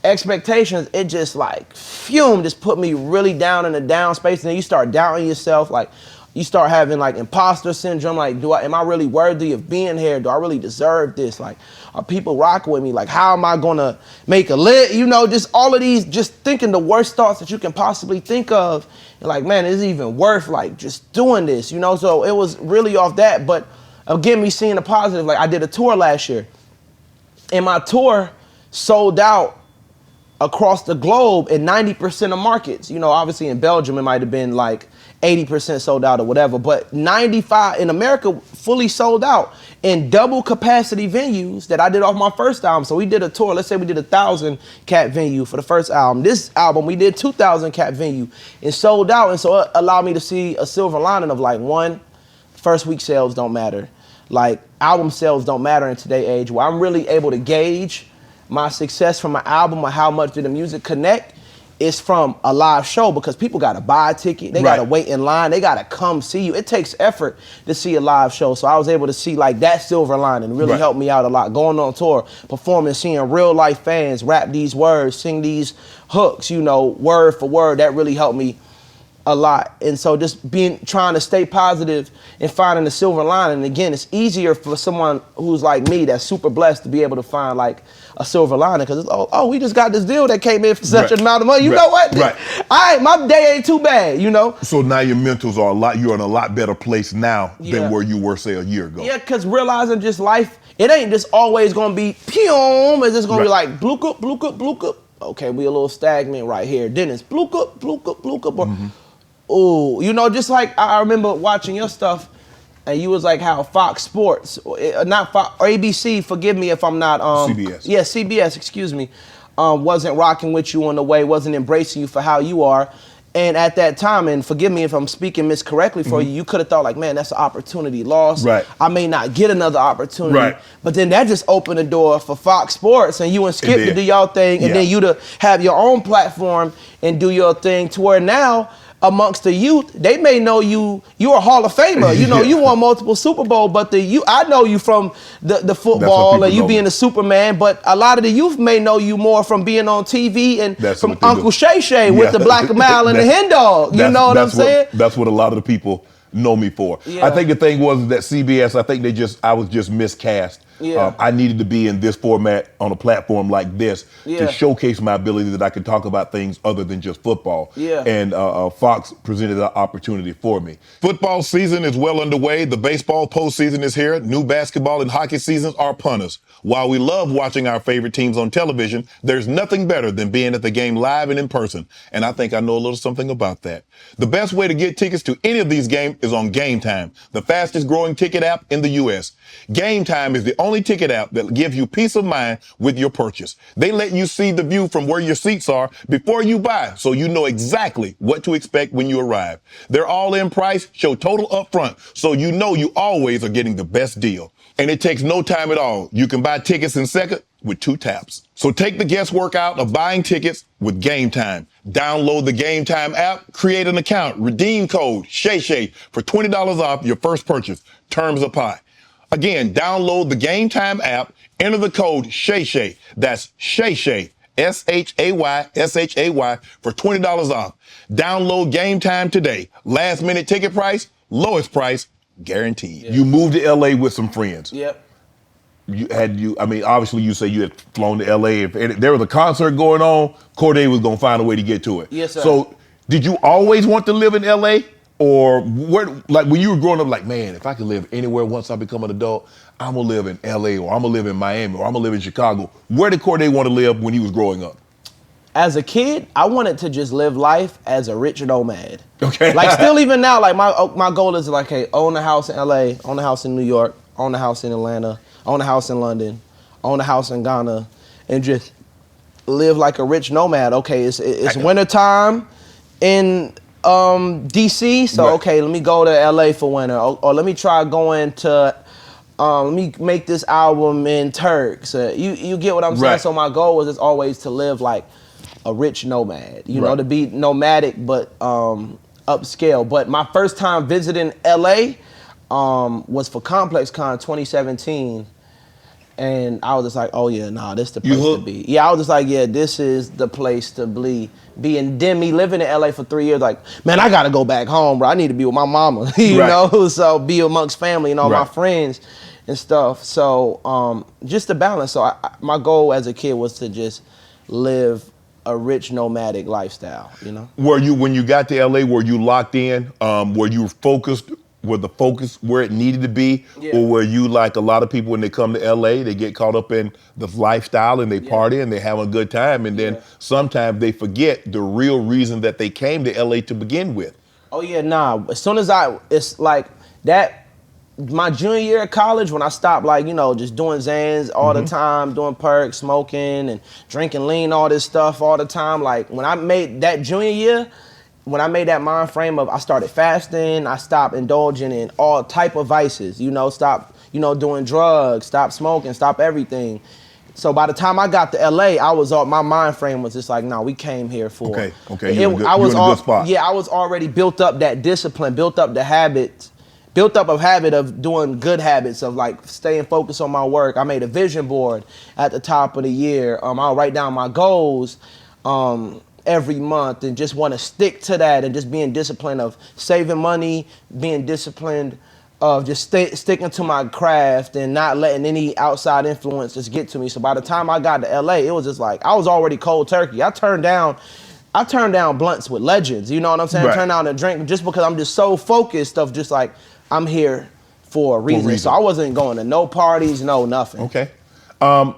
expectations. It just like just put me really down in the down space. And then you start doubting yourself, like you start having like imposter syndrome, like am I really worthy of being here? Do I really deserve this? Like Are people rocking with me? Like, how am I gonna make a lit? You know, just all of these, just thinking the worst thoughts that you can possibly think of. And like, man, is it even worth like just doing this? You know, so it was really off that. But again, me seeing the positive, like I did a tour last year, and my tour sold out across the globe in 90% of markets. You know, obviously in Belgium, it might have been like 80% sold out or whatever, but 95 in America, fully sold out in double capacity venues that I did off my first album. So we did a tour, let's say we did 1,000 cap venue for the first album. This album, we did 2,000 cap venue and sold out. And so it allowed me to see a silver lining of like, one, first week sales don't matter. Like album sales don't matter in today's age, where I'm really able to gauge my success from my album or how much did the music connect is from a live show, because people gotta buy a ticket, they gotta wait in line, they gotta come see you. It takes effort to see a live show. So I was able to see like that silver lining really helped me out a lot. Going on tour, performing, seeing real life fans rap these words, sing these hooks, you know, word for word, that really helped me a lot. And so just trying to stay positive and finding the silver lining. And again, it's easier for someone who's like me that's super blessed to be able to find like a silver lining, because it's, oh, we just got this deal that came in for such an amount of money. You know what? All right, my day ain't too bad, you know? So now your mentals are you're in a lot better place now than where you were, say, a year ago. Yeah, because realizing just life, it ain't just always gonna be pew, it's just gonna be like bloop up, bloop up, bloop up. Okay, we a little stagnant right here. Then it's bloop up, bloop up, bloop up. Oh, you know, just like I remember watching your stuff, and you was like how Fox Sports, not Fox, or ABC, forgive me if I'm not, CBS. Yeah, CBS, excuse me, wasn't rocking with you on the way, wasn't embracing you for how you are. And at that time, and forgive me if I'm speaking miscorrectly for you, you could have thought like, man, that's an opportunity lost. I may not get another opportunity. But then that just opened the door for Fox Sports and you and Skip to do your thing, and then you to have your own platform and do your thing, to where now, amongst the youth, they may know you're a Hall of Famer. You know, you won multiple Super Bowl, but I know you from the football and you being the Superman, but a lot of the youth may know you more from being on TV and from Uncle Shay Shay with the Black Mile and the Hen Dog. You know what I'm saying? That's what a lot of the people know me for. I think the thing was that CBS, I think I was just miscast. I needed to be in this format on a platform like this to showcase my ability that I could talk about things other than just football. And Fox presented an opportunity for me. Football season is well underway. The baseball postseason is here. New basketball and hockey seasons are upon us. While we love watching our favorite teams on television, there's nothing better than being at the game live and in person. And I think I know a little something about that. The best way to get tickets to any of these games is on Game Time, the fastest growing ticket app in the U.S. Game Time is the only ticket app that gives you peace of mind with your purchase. They let you see the view from where your seats are before you buy, so you know exactly what to expect when you arrive. Their all-in price show total upfront, so you know you always are getting the best deal. And it takes no time at all. You can buy tickets in seconds with 2 taps. So take the guesswork out of buying tickets with Game Time. Download the Game Time app, create an account, redeem code Shay Shay for $20 off your first purchase. Terms apply. Again, download the Game Time app, enter the code Shay Shay. That's Shay Shay, SHAY, SHAY for $20 off. Download Game Time today. Last minute ticket price, lowest price, guaranteed. You moved to LA with some friends. Obviously you say you had flown to LA. If there was a concert going on, Cordae was gonna find a way to get to it. Yes, sir. So did you always want to live in LA? Or like when you were growing up, like, man, if I could live anywhere once I become an adult, I'm gonna live in LA, or I'm gonna live in Miami, or I'm gonna live in Chicago. Where did Cordae want to live when he was growing up? As a kid, I wanted to just live life as a rich nomad. Okay. Like still even now, like my goal is like, hey, own a house in LA, own a house in New York, own a house in Atlanta, own a house in London, own a house in Ghana, and just live like a rich nomad. Okay, it's wintertime in DC, so okay, let me go to LA for winter, or let me try going to let me make this album in Turks. You get what I'm saying? So my goal was just always to live like a rich nomad, you know, to be nomadic but upscale. But my first time visiting LA was for Complex Con 2017. And I was just like, oh yeah, nah, this the place to be. Yeah, I was just like, yeah, this is the place to be. Being Demi, living in LA for 3 years, like, man, I gotta go back home, bro. I need to be with my mama, you know? So be amongst family and all my friends. and stuff. So just the balance. So my goal as a kid was to just live a rich nomadic lifestyle, you know? Were you, when you got to LA, were you locked in? Were you focused? Were the focus where it needed to be? Yeah. Or were you like a lot of people when they come to LA, they get caught up in the lifestyle and they party and they have a good time, and then sometimes they forget the real reason that they came to LA to begin with? Oh yeah, nah. As soon as it's like that, my junior year of college, when I stopped, like, you know, just doing Xans all the time, doing perks, smoking and drinking lean, all this stuff all the time. Like when I made that junior year, when I made that mind frame of I started fasting, I stopped indulging in all type of vices, you know, stopped, you know, doing drugs, stopped smoking, stopped everything. So by the time I got to LA, my mind frame was just like, no, we came here for. Okay, you're in a good spot. Yeah, I was already built up that discipline, built up a habit of doing good habits of like staying focused on my work. I made a vision board at the top of the year. I'll write down my goals every month and just want to stick to that, and just being disciplined of saving money, being disciplined of just sticking to my craft and not letting any outside influences get to me. So by the time I got to LA, it was just like I was already cold turkey. I turned down blunts with legends, you know what I'm saying? Right. Turn down a drink just because I'm just so focused of just like I'm here for a reason. So I wasn't going to no parties, no nothing. Okay. I'm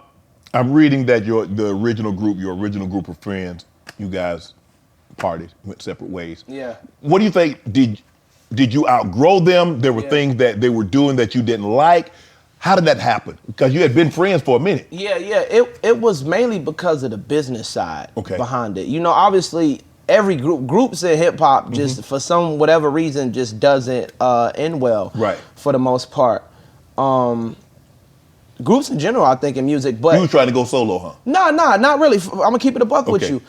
reading that your original group of friends, you guys partied, went separate ways. Yeah. What do you think? Did you outgrow them? There were things that they were doing that you didn't like. How did that happen? Because you had been friends for a minute. Yeah. It was mainly because of the business side behind it. You know, obviously every groups in hip hop just for some whatever reason just doesn't end well. Right. For the most part. Groups in general, I think, in music, but... You were trying to go solo, huh? Nah, not really. I'm gonna keep it a buck with you.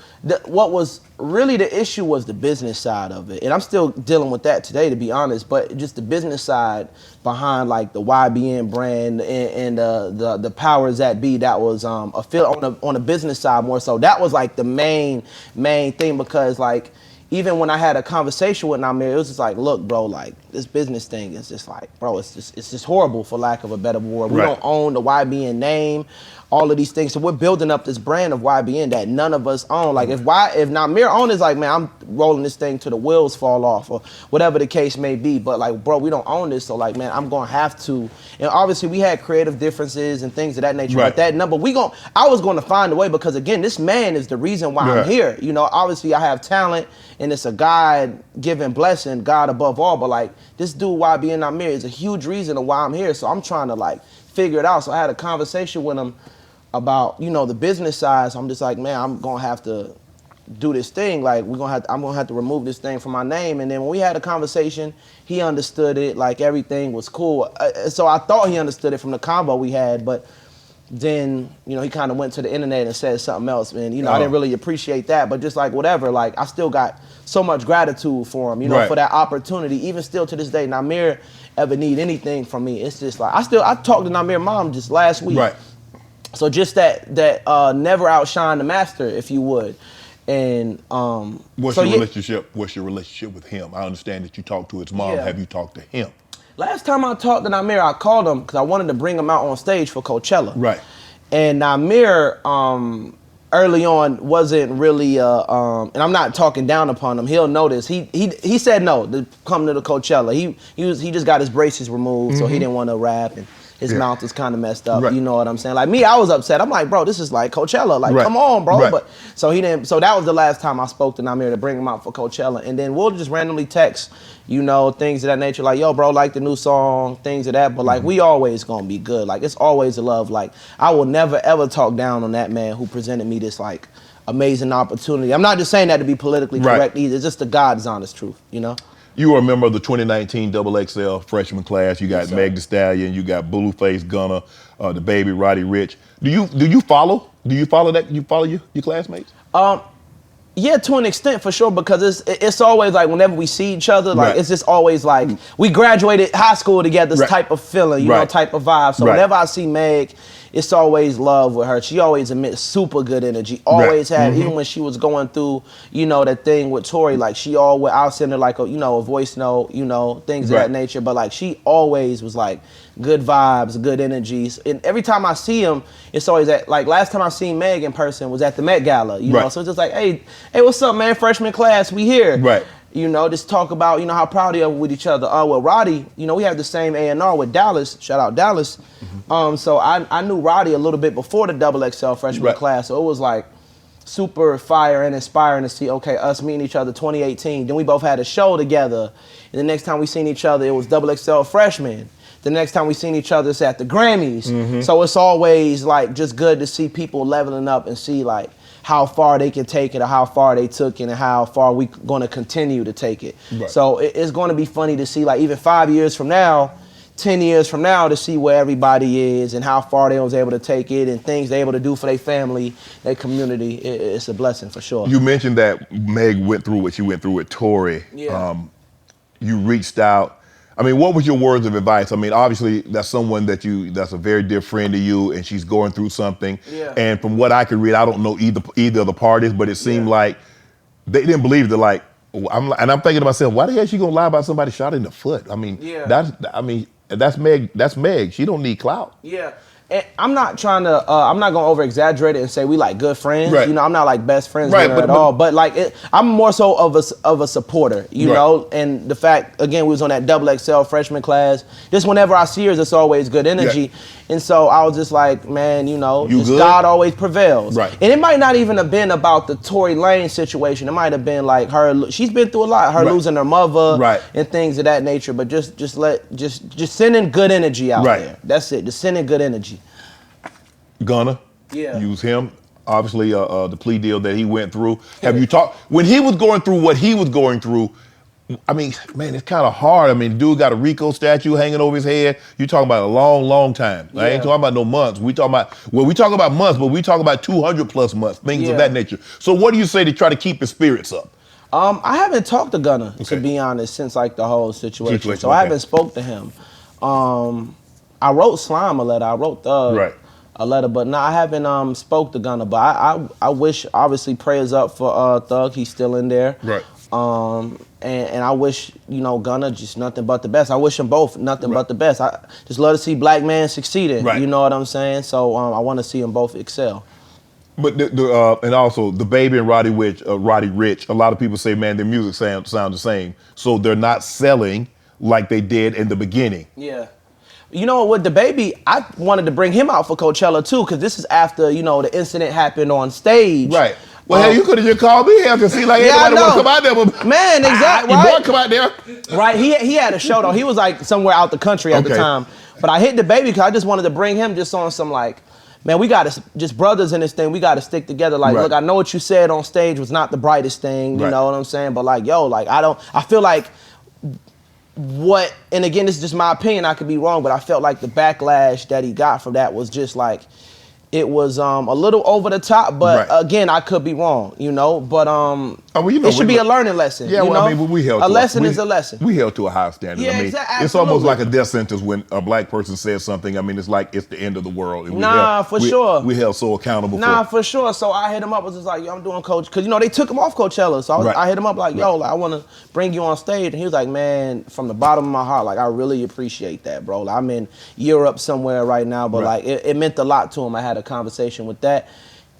What was really the issue was the business side of it. And I'm still dealing with that today, to be honest, but just the business side behind like the YBN brand and the powers that be that was on the business side more so. That was like the main thing, because like, even when I had a conversation with Namir, it was just like, look, bro, like this business thing is just like, bro, it's just horrible, for lack of a better word. We don't own the YBN name, all of these things. So we're building up this brand of YBN that none of us own. Like if Namir owned, it's like, man, I'm rolling this thing till the wheels fall off or whatever the case may be. But like, bro, we don't own this. So like, man, I'm gonna have to. And obviously we had creative differences and things of that nature. But that number, I was gonna find a way, because again, this man is the reason why I'm here. You know, obviously I have talent and it's a God-given blessing, God above all. But like this dude YBN Namir is a huge reason of why I'm here. So I'm trying to like figure it out. So I had a conversation with him about, you know, the business side. So I'm just like, man, I'm gonna have to do this thing. Like I'm gonna have to remove this thing from my name. And then when we had a conversation, he understood it. Like everything was cool. So I thought he understood it from the combo we had, but then, you know, he kind of went to the internet and said something else, man. You know, I didn't really appreciate that, but just like whatever, like I still got so much gratitude for him, you know, for that opportunity. Even still to this day, Namir ever need anything from me, it's just like, I talked to Namir's mom just last week. Right. So just that never outshine the master, if you would. And what's your relationship with him? I understand that you talked to his mom. Have you talked to him? Last time I talked to Namir, I called him because I wanted to bring him out on stage for Coachella. Right. And Namir, early on, wasn't really, and I'm not talking down upon him. He'll know this. He said no to come to the Coachella. He just got his braces removed, so he didn't want to rap, and his mouth was kind of messed up. You know what I'm saying? Like me, I was upset. I'm like, bro, this is like Coachella. Like, come on, bro. But so he didn't. So that was the last time I spoke to Namir to bring him out for Coachella. And then we'll just randomly text, you know, things of that nature. Like, yo, bro, like the new song, things of that. But like, we always gonna be good. Like, it's always a love. Like, I will never ever talk down on that man who presented me this like amazing opportunity. I'm not just saying that to be politically correct either. It's just the God's honest truth, you know. You were a member of the 2019 XXL freshman class. You got Meg Thee Stallion, you got Blueface, Gunna, the Baby, Roddy Ricch. Do you follow? Do you follow that? You follow your classmates? Yeah, to an extent, for sure, because it's always like whenever we see each other, like it's just always like we graduated high school together, type of feeling, you know, type of vibe. So whenever I see Meg, it's always love with her. She always emits super good energy. Always had, even when she was going through, you know, that thing with Tori, like she always, I'll send her like a, you know, a voice note, you know, things of that nature. But like she always was like good vibes, good energies. And every time I see him, it's always at, like last time I seen Meg in person was at the Met Gala, you know. So it's just like, hey, what's up, man? Freshman class, we here. You know, just talk about, you know, how proud they are with each other. With Roddy, you know, we have the same A&R with Dallas. Shout out Dallas. So I knew Roddy a little bit before the XXL freshman class. So it was like super fire and inspiring to see, okay, us meeting each other 2018. Then we both had a show together. And the next time we seen each other, it was XXL freshman. The next time we seen each other, it's at the Grammys. So it's always like just good to see people leveling up and see like how far they can take it or how far they took it and how far we going to continue to take it. So it's going to be funny to see like even 5 years from now, 10 years from now to see where everybody is and how far they was able to take it and things they able to do for their family, their community. It's a blessing for sure. You mentioned that Meg went through what she went through with Tori. You reached out. I mean, what was your words of advice? I mean, obviously, that's someone that's a very dear friend to you, and she's going through something. And from what I could read, I don't know either of the parties, but it seemed like they didn't believe that. Like, I'm thinking to myself, why the hell is she gonna lie about somebody shot in the foot? I mean, that's Meg. That's Meg. She don't need clout. And I'm not trying to, I'm not gonna over exaggerate it and say we like good friends. You know, I'm not like best friends with her at all. But like, I'm more so of a supporter, you know. And the fact, again, we was on that XXL freshman class. Just whenever I see her, it's always good energy. And so I was just like, man, you know, God always prevails. And it might not even have been about the Tory Lanez situation. It might have been like her. She's been through a lot. Her losing her mother and things of that nature. But just sending good energy out there. That's it. Just sending good energy. Gunna, use him. Obviously, the plea deal that he went through. Have you talked when he was going through what he was going through? I mean, man, it's kind of hard. I mean, dude got a Rico statue hanging over his head. You talking about a long, long time. I ain't talking about no months. We talking about we talk about months, but we talk about 200+ months, things of that nature. So, what do you say to try to keep his spirits up? I haven't talked to Gunna, to be honest, since like the whole situation. So I haven't spoke to him. I wrote Slime a letter. I wrote Thug a letter, but no, I haven't spoke to Gunna. But I wish, obviously, prayers up for Thug. He's still in there. And I wish, you know, Gunna just nothing but the best. I wish them both nothing but the best. I just love to see black man succeeding. You know what I'm saying? So I want to see them both excel. But and also the Baby and Roddy Ricch. A lot of people say, man, their music sound the same, so they're not selling like they did in the beginning. You know, with the Baby, I wanted to bring him out for Coachella too, because this is after, you know, the incident happened on stage. Well, hell, you could have just called me here to see like anybody want to come out there. But man, exactly. You want to come out there? He had a show though. He was like somewhere out the country at the time. But I hit the Baby because I just wanted to bring him just on some like, man, we got to, just brothers in this thing, we got to stick together. Like, look, I know what you said on stage was not the brightest thing, you know what I'm saying? But like, yo, like, I feel like and again, this is just my opinion, I could be wrong, but I felt like the backlash that he got from that was just like, it was a little over the top, but again, I could be wrong, you know. But it should be a learning lesson. Yeah, well, I mean, we held a lesson is a lesson. We held to a high standard. Yeah, I mean, exactly. It's almost like a death sentence when a black person says something. I mean, it's like it's the end of the world. And for sure. We held so accountable. For sure. So I hit him up. I was just like, yo, I'm doing Coach, because you know they took him off Coachella. So I hit him up like, yo, like, I want to bring you on stage, and he was like, man, from the bottom of my heart, like I really appreciate that, bro. Like, I'm in Europe somewhere right now, but like it meant a lot to him. I had a conversation with that.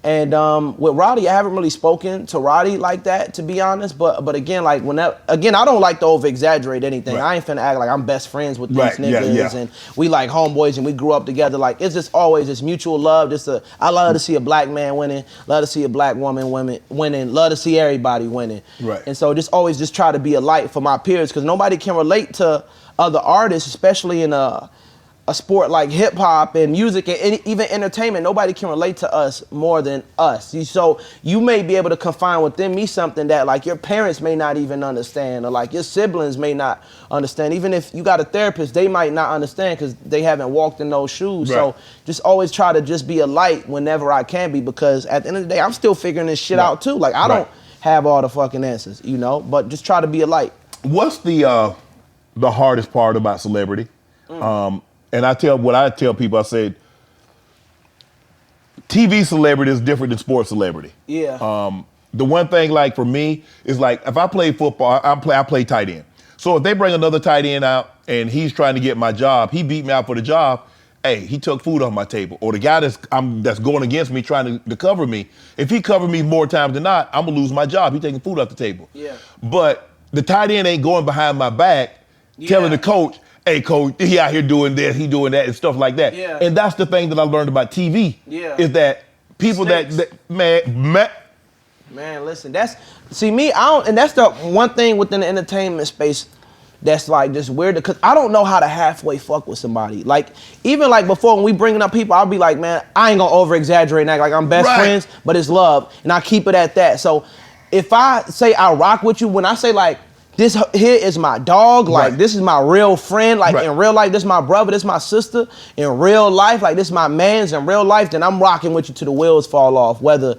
And with Roddy, I haven't really spoken to Roddy like that, to be honest. But again, like I don't like to over exaggerate anything. I ain't finna act like I'm best friends with these niggas and we like homeboys and we grew up together. Like, it's just always this mutual love. I love to see a black man winning, love to see a black woman winning, love to see everybody winning. And so always just try to be a light for my peers, because nobody can relate to other artists, especially in a sport like hip hop and music and even entertainment. Nobody can relate to us more than us. So you may be able to confine within me something that like your parents may not even understand, or like your siblings may not understand. Even if you got a therapist, they might not understand because they haven't walked in those shoes. So just always try to just be a light whenever I can be, because at the end of the day, I'm still figuring this shit out too. Like, I don't have all the fucking answers, you know, but just try to be a light. What's the hardest part about celebrity? And I tell people, I said, TV celebrity is different than sports celebrity. Yeah. The one thing, like for me, is like if I play football, I play tight end. So if they bring another tight end out and he's trying to get my job, he beat me out for the job. Hey, he took food off my table. Or the guy that's going against me trying to cover me, if he covered me more times than not, I'm gonna lose my job. He taking food off the table. Yeah. But the tight end ain't going behind my back telling the coach, hey coach, he out here doing this, he doing that and stuff like that. Yeah. And that's the thing that I learned about TV. Yeah. Is that people that Man, listen, that's the one thing within the entertainment space that's like just weird, because I don't know how to halfway fuck with somebody. Like, even like before when we bringing up people, I'll be like, man, I ain't gonna over exaggerate and act like I'm best friends, but it's love, and I keep it at that. So if I say I rock with you, when I say like, this here is my dog, like this is my real friend, like in real life, this is my brother, this is my sister, in real life, like this is my man's in real life, then I'm rocking with you till the wheels fall off. Whether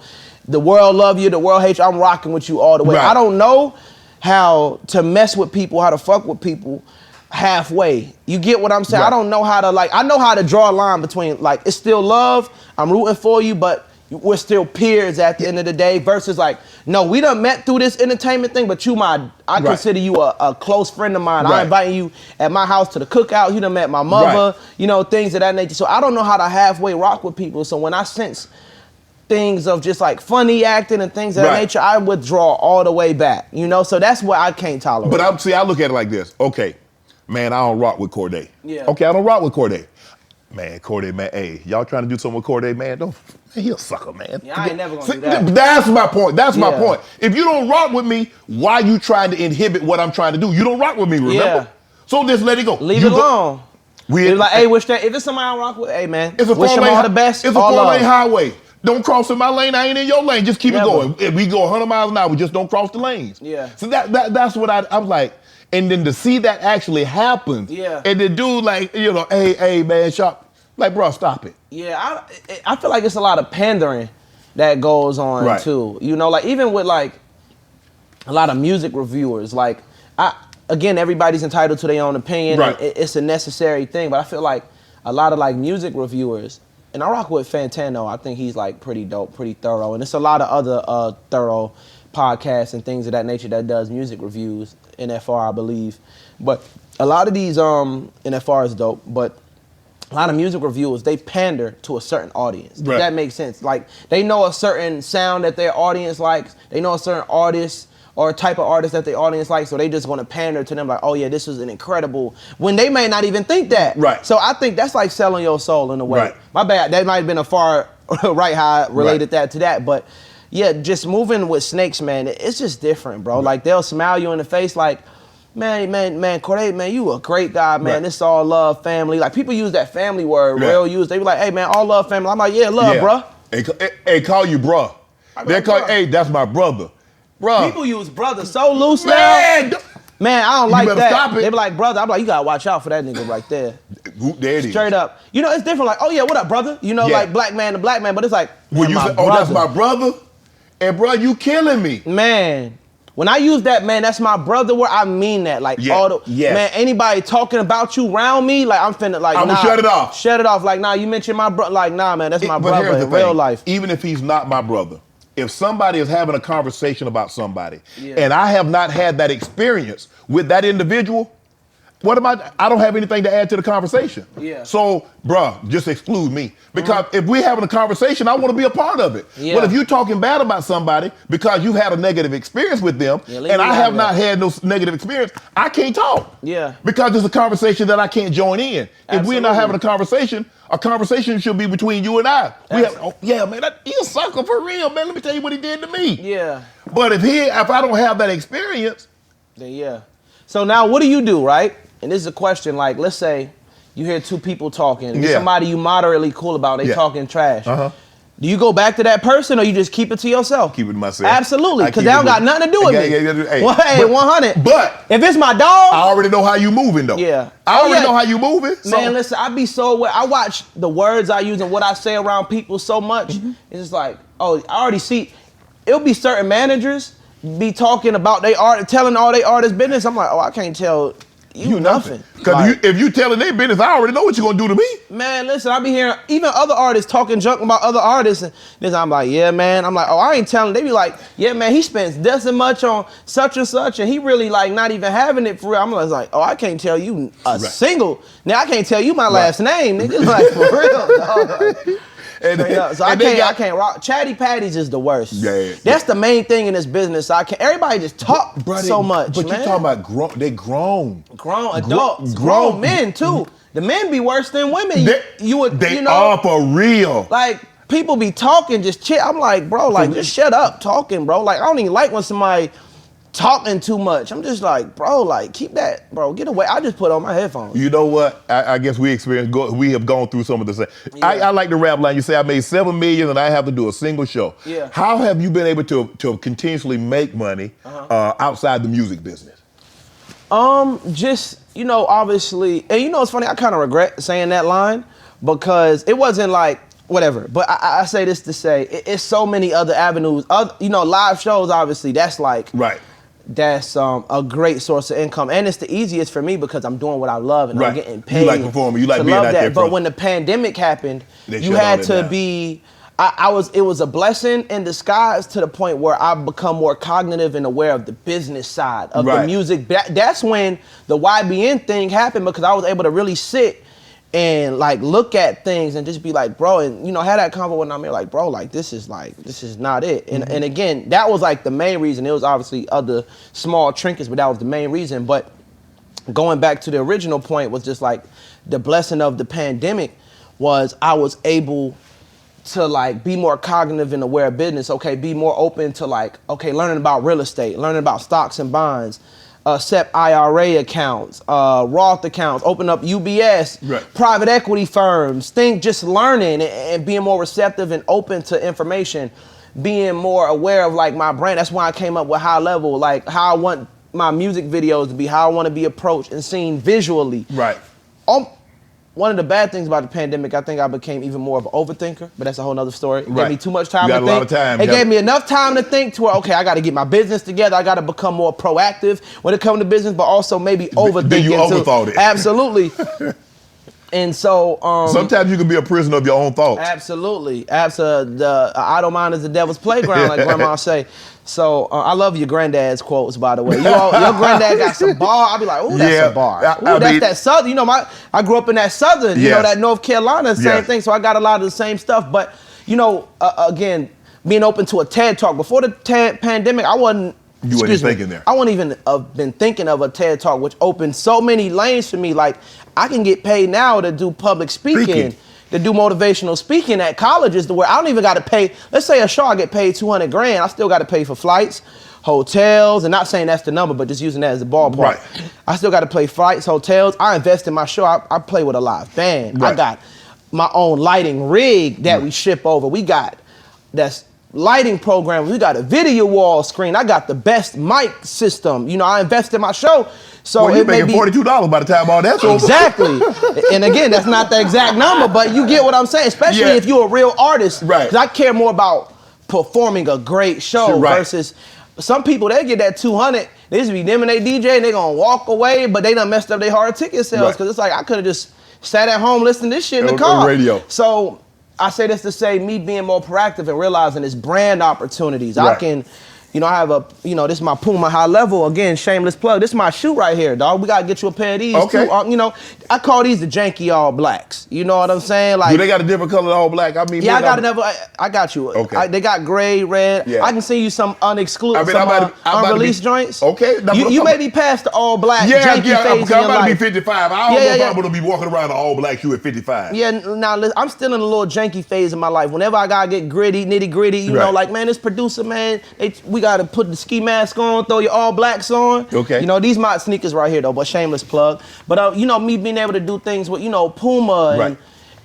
the world love you, the world hate you, I'm rocking with you all the way. I don't know how to mess with people, how to fuck with people halfway. You get what I'm saying? I don't know how to, like, I know how to draw a line between, like, it's still love, I'm rooting for you, but we're still peers at the end of the day, versus like, no, we done met through this entertainment thing, but I consider you a close friend of mine. I'm inviting you at my house to the cookout. You done met my mother, you know, things of that nature. So I don't know how to halfway rock with people. So when I sense things of just like funny acting and things of that nature, I withdraw all the way back, you know? So that's what I can't tolerate. But I look at it like this. Okay, man, I don't rock with Cordae. Yeah. Okay, I don't rock with Cordae. Man, Cordae, man, hey, y'all trying to do something with Cordae, man, man, he a sucker, man. Yeah, I ain't never gonna do that. That's my point. That's my point. If you don't rock with me, why you trying to inhibit what I'm trying to do? You don't rock with me, remember? Yeah. So just let it go. Leave it alone. It's like, hey, if it's somebody I don't rock with, hey, man, wish them all the best. It's a 4-lane highway. Don't cross in my lane, I ain't in your lane. Just keep it going. If we go 100 miles an hour, we just don't cross the lanes. Yeah. So that's what I'm like. And then to see that actually happen, and the dude like, you know, hey, man, Sharpe, like, bro, stop it. Yeah, I feel like it's a lot of pandering that goes on too. You know, like even with like a lot of music reviewers, like again, everybody's entitled to their own opinion. And it's a necessary thing, but I feel like a lot of like music reviewers, and I rock with Fantano. I think he's like pretty dope, pretty thorough, and it's a lot of other thorough podcasts and things of that nature that does music reviews. NFR, I believe, but a lot of these NFR is dope, but a lot of music reviewers, they pander to a certain audience. If that makes sense. Like, they know a certain sound that their audience likes. They know a certain artist or type of artist that their audience likes, so they just want to pander to them like, oh yeah, this was an incredible, when they may not even think that. So I think that's like selling your soul in a way. My bad, that might have been a far right how I related that to that, but yeah, just moving with Snakes, man, it's just different, bro. Like, they'll smile you in the face like, man, Cordae, man, you a great guy, man. This all love, family. Like, people use that family word, real use. They be like, hey, man, all love, family. I'm like, yeah, love, bro. Hey, call you bro. They call, hey, that's my brother. Bro. People use brother so loose now. Man, I don't like that. Stop it. They be like, brother. I'm like, you gotta watch out for that nigga right there. There it is. Straight up. You know, it's different. Like, oh yeah, what up, brother? You know, like black man to black man, but it's like, when you say, oh, that's my brother? And bro, you killing me. Man. When I use that, man, that's my brother word, I mean that. Like, man, anybody talking about you around me, like, I'm finna, like, I'm gonna shut it off. Shut it off. Like, nah, you mentioned my brother. Like, nah, man, that's my brother in real life. Even if he's not my brother, if somebody is having a conversation about somebody, and I have not had that experience with that individual, what am I don't have anything to add to the conversation. So, bruh, just exclude me. Because if we're having a conversation, I want to be a part of it. But if you're talking bad about somebody because you've had a negative experience with them, and I have not had no negative experience, I can't talk. Because it's a conversation that I can't join in. If we're not having a conversation should be between you and I. Man, he's a sucker for real, man. Let me tell you what he did to me. But if I don't have that experience, then So now what do you do, right? And this is a question, like, let's say you hear two people talking, somebody you moderately cool about, they talking trash. Do you go back to that person or you just keep it to yourself? Keep it to myself. Absolutely, because they don't got nothing to do with me. Hey, well, hey, 100. But if it's my dog, I already know how you moving though. I already know how you moving. Man, listen, I be so I watch the words I use and what I say around people so much. It's just like, oh, I already see. It'll be certain managers be talking about they art, telling all they artists business. I'm like, oh, I can't tell you nothing. Because like, if you telling their business, I already know what you're gonna do to me. Man, listen, I be hearing even other artists talking junk about other artists, and then I'm like, yeah, man. I'm like, oh, I ain't telling. They be like, yeah, man, he spends this and much on such and such, and he really like not even having it for real. I'm like, oh, I can't tell you a single. Now I can't tell you my last name, nigga. Like for real, dog. So I can't rock. Chatty Patties is the worst. Yeah. That's the main thing in this business. Everybody just talk so much. But man. you talking about grown adults, grown men too. The men be worse than women. They are for real. Like people be talking, just shit. I'm like, bro, like just shut up talking, bro. Like I don't even like when somebody talking too much. I'm just like, bro, like keep that, bro. Get away. I just put on my headphones. You know what? I guess we have gone through some of the same. Yeah. I like the rap line. You say I made $7 million and I have to do a single show. Yeah. How have you been able to continuously make money outside the music business? Just, you know, obviously, and you know, it's funny. I kind of regret saying that line because it wasn't like whatever. But I say this to say it's so many other avenues. You know, live shows. Obviously, that's like that's a great source of income, and it's the easiest for me because I'm doing what I love and I'm getting paid. You like performing, you like being out there. But when the pandemic happened, you had to be. It was a blessing in disguise to the point where I become more cognitive and aware of the business side of the music. That's when the YBN thing happened because I was able to really sit and like look at things and just be like, bro, and you know, had that convo when I'm here, like, bro, like this is not it. And again, that was like the main reason. It was obviously other small trinkets, but that was the main reason. But going back to the original point was just like the blessing of the pandemic was I was able to like be more cognitive and aware of business. Okay, be more open to like, okay, learning about real estate, learning about stocks and bonds, set IRA accounts, Roth accounts, open up UBS, private equity firms, just learning and being more receptive and open to information, being more aware of like my brand. That's why I came up with High Level, like how I want my music videos to be, how I want to be approached and seen visually. One of the bad things about the pandemic, I think I became even more of an overthinker, but that's a whole nother story. It gave me too much time to think. A lot of time. It gave me enough time to think to where, okay, I got to get my business together. I got to become more proactive when it comes to business, but also maybe overthinking. Then you overthought it. Absolutely. And so sometimes you can be a prisoner of your own thoughts. Absolutely. The idle mind is the devil's playground, like grandma say. So I love your granddad's quotes, by the way. Your granddad got some bar. I'll be like, ooh, that's a bar. Ooh, that's that Southern. You know, I grew up in that Southern. You know, that North Carolina, same thing. So I got a lot of the same stuff. But you know, again, being open to a TED Talk before the pandemic, I wasn't. You weren't thinking there. I wouldn't even have been thinking of a TED Talk, which opened so many lanes for me. Like I can get paid now to do public speaking. To do motivational speaking at colleges to where I don't even got to pay. Let's say a show I get paid $200 grand. I still got to pay for flights, hotels, and not saying that's the number, but just using that as a ballpark. I still got to pay flights, hotels. I invest in my show. I play with a live band. I got my own lighting rig that we ship over. We got that's lighting program. We got a video wall screen. I got the best mic system. You know, I invest in my show. So you're making $42 by the time all that's over. Exactly. And again, that's not the exact number, but you get what I'm saying, especially if you're a real artist. Because I care more about performing a great show versus some people, they get that 200, they just be them and they DJ and they gonna walk away, but they done messed up their hard ticket sales because it's like I could have just sat at home listening to this shit in the car. Radio. So I say this to say me being more proactive and realizing it's brand opportunities. I can, you know, I have a, you know, this is my Puma High Level. Again, shameless plug. This is my shoe right here, dog. We gotta get you a pair of these too. You know, I call these the janky all blacks. You know what I'm saying? Like, do they got a different color all black? I mean, I got you. Okay. They got gray, red. Yeah. I can send you some unexclusive, unreleased joints. Okay. You may be past the all black janky phase. I'm about to be 55. I don't know if I'm gonna be walking around in all black shoe at 55. Yeah. Now listen, I'm still in a little janky phase of my life. Whenever I gotta get gritty, nitty gritty, you know, like man, this producer, man, we gotta put the ski mask on, throw your all blacks on. Okay. You know, these my sneakers right here though, but shameless plug. But you know, me being able to do things with, you know, Puma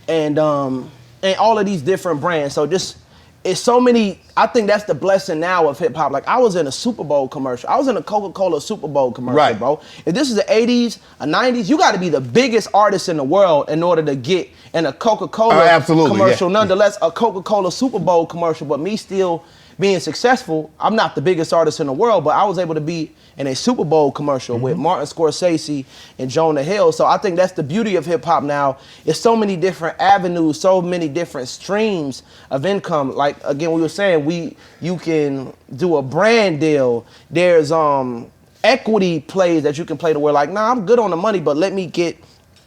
and all of these different brands. So just it's so many. I think that's the blessing now of hip hop. Like I was in a Super Bowl commercial. I was in a Coca-Cola Super Bowl commercial, bro. If this is the 80s, a 90s, you got to be the biggest artist in the world in order to get in a Coca-Cola commercial. Nonetheless, a Coca-Cola Super Bowl commercial. But me still being successful, I'm not the biggest artist in the world, but I was able to be in a Super Bowl commercial with Martin Scorsese and Jonah Hill. So I think that's the beauty of hip hop now. It's so many different avenues, so many different streams of income. Like again, we were saying, you can do a brand deal. There's equity plays that you can play to where like, nah, I'm good on the money, but let me get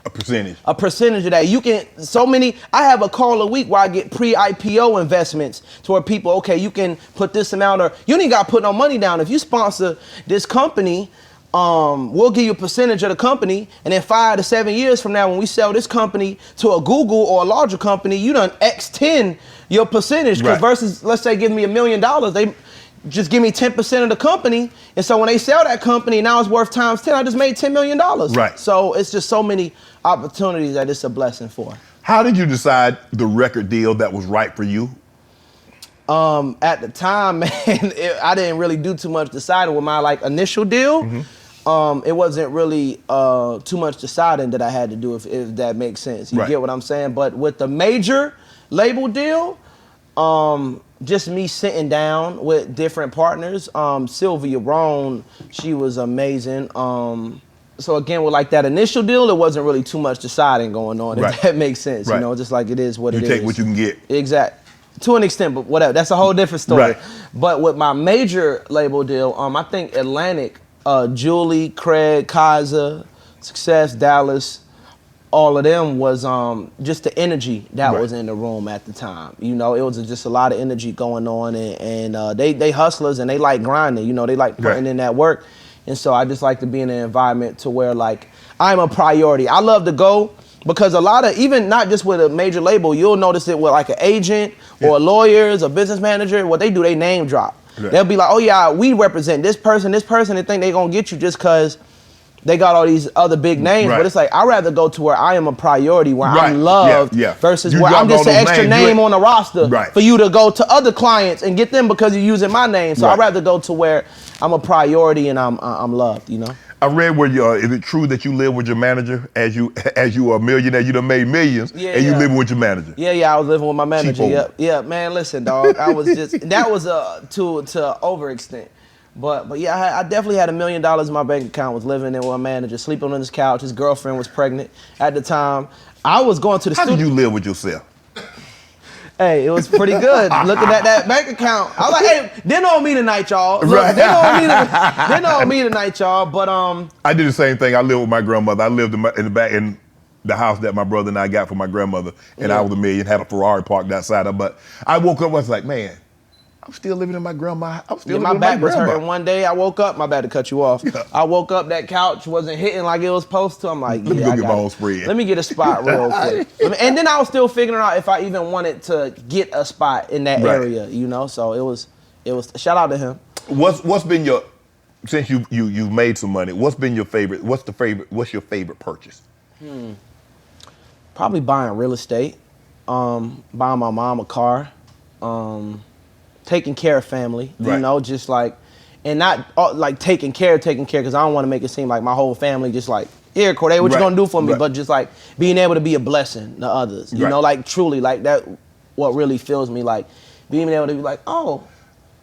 a percentage of that. You can, I have a call a week where I get pre-IPO investments to where people, okay, you can put this amount, or you ain't got to put no money down. If you sponsor this company, we'll give you a percentage of the company, and then 5 to 7 years from now, when we sell this company to a Google or a larger company, you done X10 your percentage. Because versus, let's say, give me $1 million, they just give me 10% of the company, and so when they sell that company, now it's worth times 10. I just made $10 million. Right. So it's just so many opportunities that it's a blessing for. How did you decide the record deal that was right for you? At the time, man, I didn't really do too much deciding with my initial deal. It wasn't really too much deciding that I had to do, if that makes sense. You get what I'm saying? But with the major label deal, just me sitting down with different partners. Sylvia Rohn, she was amazing. So again, with that initial deal, it wasn't really too much deciding going on, if that makes sense. You know, just like it is what it is. You take what you can get. Exactly. To an extent, but whatever. That's a whole different story. But with my major label deal, I think Atlantic, Julie, Craig, Kaiser, Success, Dallas, all of them was just the energy that was in the room at the time. You know, it was just a lot of energy going on, and they hustlers, and they like grinding. You know, they like putting in that work. And so I just like to be in an environment to where I'm a priority. I love to go, because a lot of, even not just with a major label, you'll notice it with an agent or lawyers or business manager. What they do, they name drop. They'll be like, oh yeah, we represent this person, and they think they gonna get you just because they got all these other big names. But it's I'd rather go to where I am a priority, where I'm loved, versus where I'm just an extra name on the roster for you to go to other clients and get them because you're using my name. So I'd rather go to where I'm a priority and I'm loved, you know? I read where is it true that you live with your manager as you are a millionaire? You done made millions, and you living with your manager. Yeah, I was living with my manager. Yeah, man, listen, dog. I was just, that was to overextent. But yeah, I definitely had $1 million in my bank account, was living there with a manager, sleeping on his couch. His girlfriend was pregnant at the time. I was going to the studio. How did you live with yourself? Hey, it was pretty good. Looking at that bank account, I was like, hey, dinner on me tonight, y'all. Look, dinner on me tonight, y'all. But I did the same thing. I lived with my grandmother. I lived in the back in the house that my brother and I got for my grandmother, and I was $1 million, had a Ferrari parked outside of. But I woke up, I was like, man, I'm still living in my grandma. I'm still living in my back was hurting one day. I woke up, my bad to cut you off. I woke up, that couch wasn't hitting like it was supposed to. I'm like, let me go get my own spread. Let me get a spot real quick. And then I was still figuring out if I even wanted to get a spot in that area, you know? So it was shout out to him. What's been your, since you've made some money, what's been your favorite, what's your favorite purchase? Probably buying real estate, buying my mom a car, taking care of family, you know, just and not taking care, because I don't want to make it seem like my whole family just here, Cordae, what you gonna do for me? But just being able to be a blessing to others, you know, truly, that, what really fills me, being able to be oh,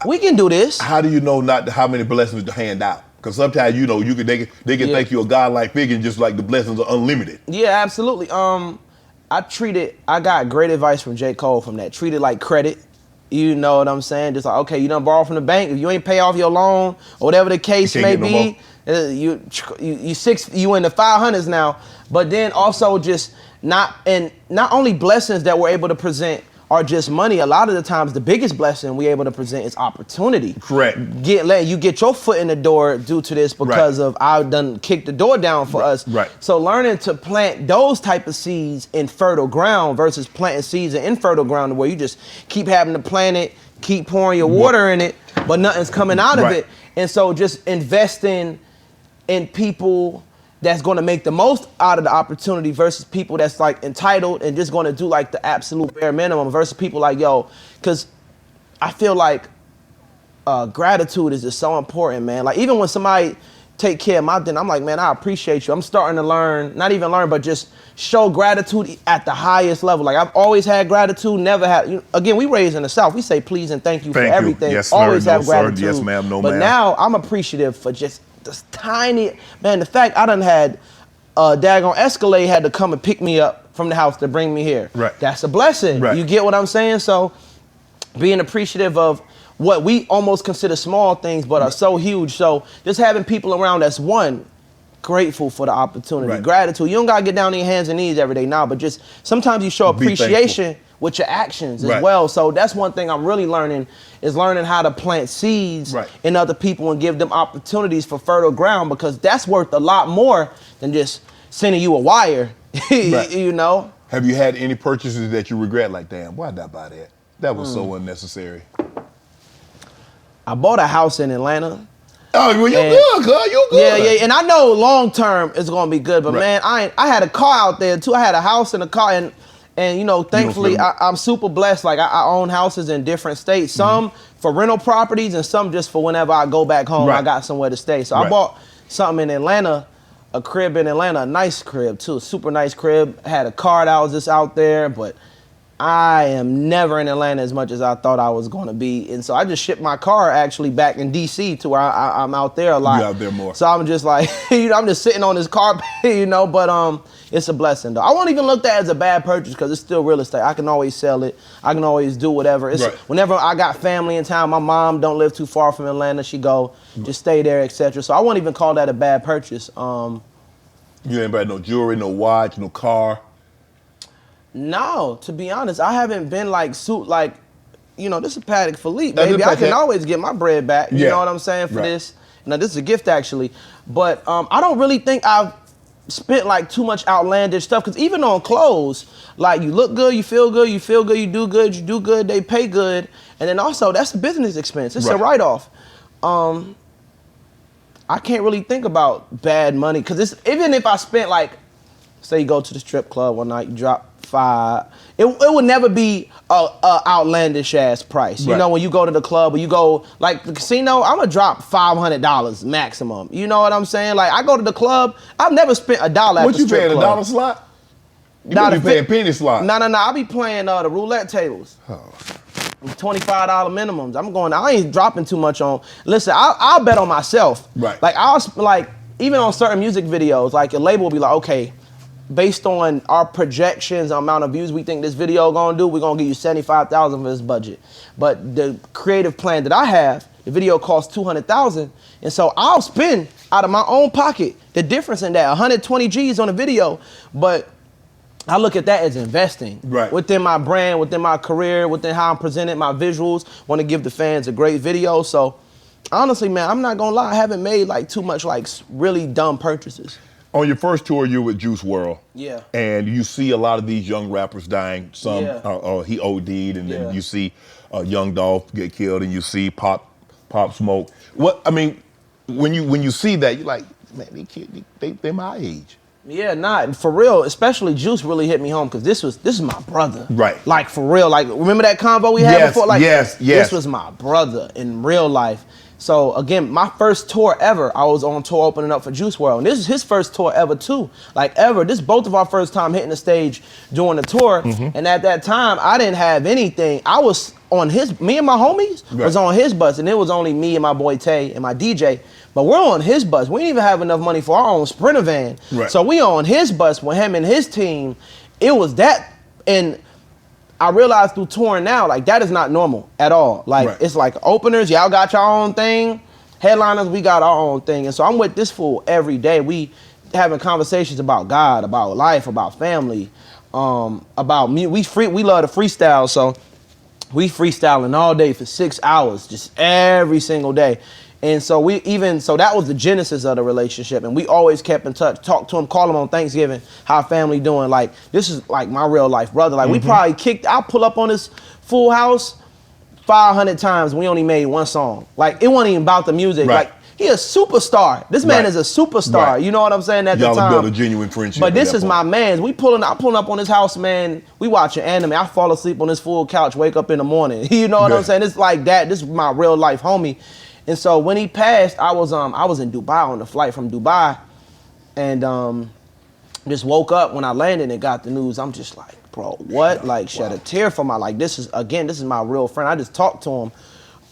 we can do this. How do you know not how many blessings to hand out? Because sometimes, you know, they can think you're a godlike figure, and just the blessings are unlimited. Yeah, absolutely. I got great advice from J. Cole from that. Treat it like credit. You know what I'm saying? Just okay, you done borrow from the bank. If you ain't pay off your loan or whatever the case may be, you in the 500s now. But then also just not only blessings that we're able to present are just money. A lot of the times, the biggest blessing we're able to present is opportunity. Correct. You get your foot in the door due to this because of I've done kicked the door down for us. Right. So learning to plant those type of seeds in fertile ground versus planting seeds in infertile ground where you just keep having to plant it, keep pouring your water in it, but nothing's coming out of it. And so just investing in people that's going to make the most out of the opportunity versus people that's entitled and just going to do the absolute bare minimum versus people because I feel gratitude is just so important, man. Even when somebody take care of my dinner. I'm like, man, I appreciate you. I'm starting to learn, not even learn, but just show gratitude at the highest level. Like I've always had gratitude, never had, again, we raised in the South. We say please and thank you for everything. Yes, sir. Always have gratitude. Sir. Yes, ma'am. No, but ma'am. now I'm appreciative for just this tiny, man, the fact I done had daggone Escalade had to come and pick me up from the house to bring me here. Right. That's a blessing. Right. You get what I'm saying? So being appreciative of what we almost consider small things but are so huge. So just having people around that's grateful for the opportunity. Gratitude. You don't gotta get down on your hands and knees every day now, but just sometimes you show appreciation with your actions as well. So that's one thing I'm really learning is learning how to plant seeds in other people and give them opportunities for fertile ground, because that's worth a lot more than just sending you a wire, you know? Have you had any purchases that you regret, like, damn, why did I buy that? That was so unnecessary. I bought a house in Atlanta. Oh, well, you good, cuz. You good. Yeah. And I know long term it's gonna be good, but man, I had a car out there too. I had a house and a car, and you know, thankfully I'm super blessed. Like I own houses in different states, some for rental properties and some just for whenever I go back home, I got somewhere to stay. So I bought something in Atlanta, a crib in Atlanta, a nice crib too, super nice crib. Had a car that was just out there, but I am never in Atlanta as much as I thought I was going to be. And so I just shipped my car actually back in DC to where I'm out there a lot. You're out there more. So I'm just like, you know, I'm just sitting on this car, you know, but it's a blessing though. I won't even look at that as a bad purchase because it's still real estate. I can always sell it. I can always do whatever. It's whenever I got family in town, my mom don't live too far from Atlanta. She go, just stay there, etc. So I won't even call that a bad purchase. You ain't buy no jewelry, no watch, no car? No, to be honest, I haven't been like, you know, this is Patek Philippe, baby. I can always get my bread back. You know what I'm saying, for this. Now, this is a gift, actually. But I don't really think I've spent like too much outlandish stuff, because even on clothes, like you look good, you feel good, you do good, they pay good. And then also, that's a business expense. It's a write-off. I can't really think about bad money, because even if I spent like, say you go to the strip club one night, you drop $5, it would never be a outlandish ass price. You know, when you go to the club or you go like the casino, I'm gonna drop $500 maximum. You know what I'm saying? Like I go to the club, I've never spent $1 at the strip club. What you paying, $1 slot? You be paying penny slot. No, I be playing the roulette tables. $25 minimums. I ain't dropping too much on. Listen, I'll bet on myself. Like even on certain music videos, like a label will be like, okay, based on our projections, amount of views we think this video gonna do, we're gonna give you $75,000 for this budget. But the creative plan that I have, the video costs $200,000, and so I'll spend out of my own pocket the difference in that, 120 G's on a video, but I look at that as investing within my brand, within my career, within how I'm presenting my visuals. Want to give the fans a great video. So honestly, man, I'm not gonna lie, I haven't made like too much like really dumb purchases. On your first tour, you were with Juice WRLD. Yeah. And you see a lot of these young rappers dying. Some, he OD'd, and then you see Young Dolph get killed, and you see Pop Smoke. When you see that, you're like, man, they're my age. Yeah, for real, especially Juice really hit me home, because this is my brother. Right. Like for real, like remember that convo we had before? Like yes. This was my brother in real life. So again, my first tour ever, I was on tour opening up for Juice WRLD. And this is his first tour ever too. Like ever. This is both of our first time hitting the stage during the tour. And at that time, I didn't have anything. I was on me and my homies was on his bus, and it was only me and my boy Tay and my DJ. But we're on his bus. We didn't even have enough money for our own Sprinter van. So we on his bus with him and his team. It was that, and I realized through touring now, like that is not normal at all. Like it's like openers, y'all got your own thing. Headliners, we got our own thing. And so I'm with this fool every day. We having conversations about God, about life, about family, about me. We love to freestyle, so we freestyling all day for 6 hours, just every single day. And so that was the genesis of the relationship, and we always kept in touch, talk to him, call him on Thanksgiving, how family doing. Like this is like my real life brother. Like we probably I'll pull up on this Full House 500 times. We only made one song. Like it wasn't even about the music. Like he a superstar. This man is a superstar. You know what I'm saying? At the time, y'all built a genuine friendship. But this is my man. I'm pulling up on his house, man. We watching anime. I fall asleep on this full couch, wake up in the morning. You know what I'm saying? It's like that. This is my real life homie. And so when he passed, I was in Dubai on the flight from Dubai, and just woke up when I landed and got the news. I'm just like, bro, what? Like, shed a tear for my, like, this is my real friend. I just talked to him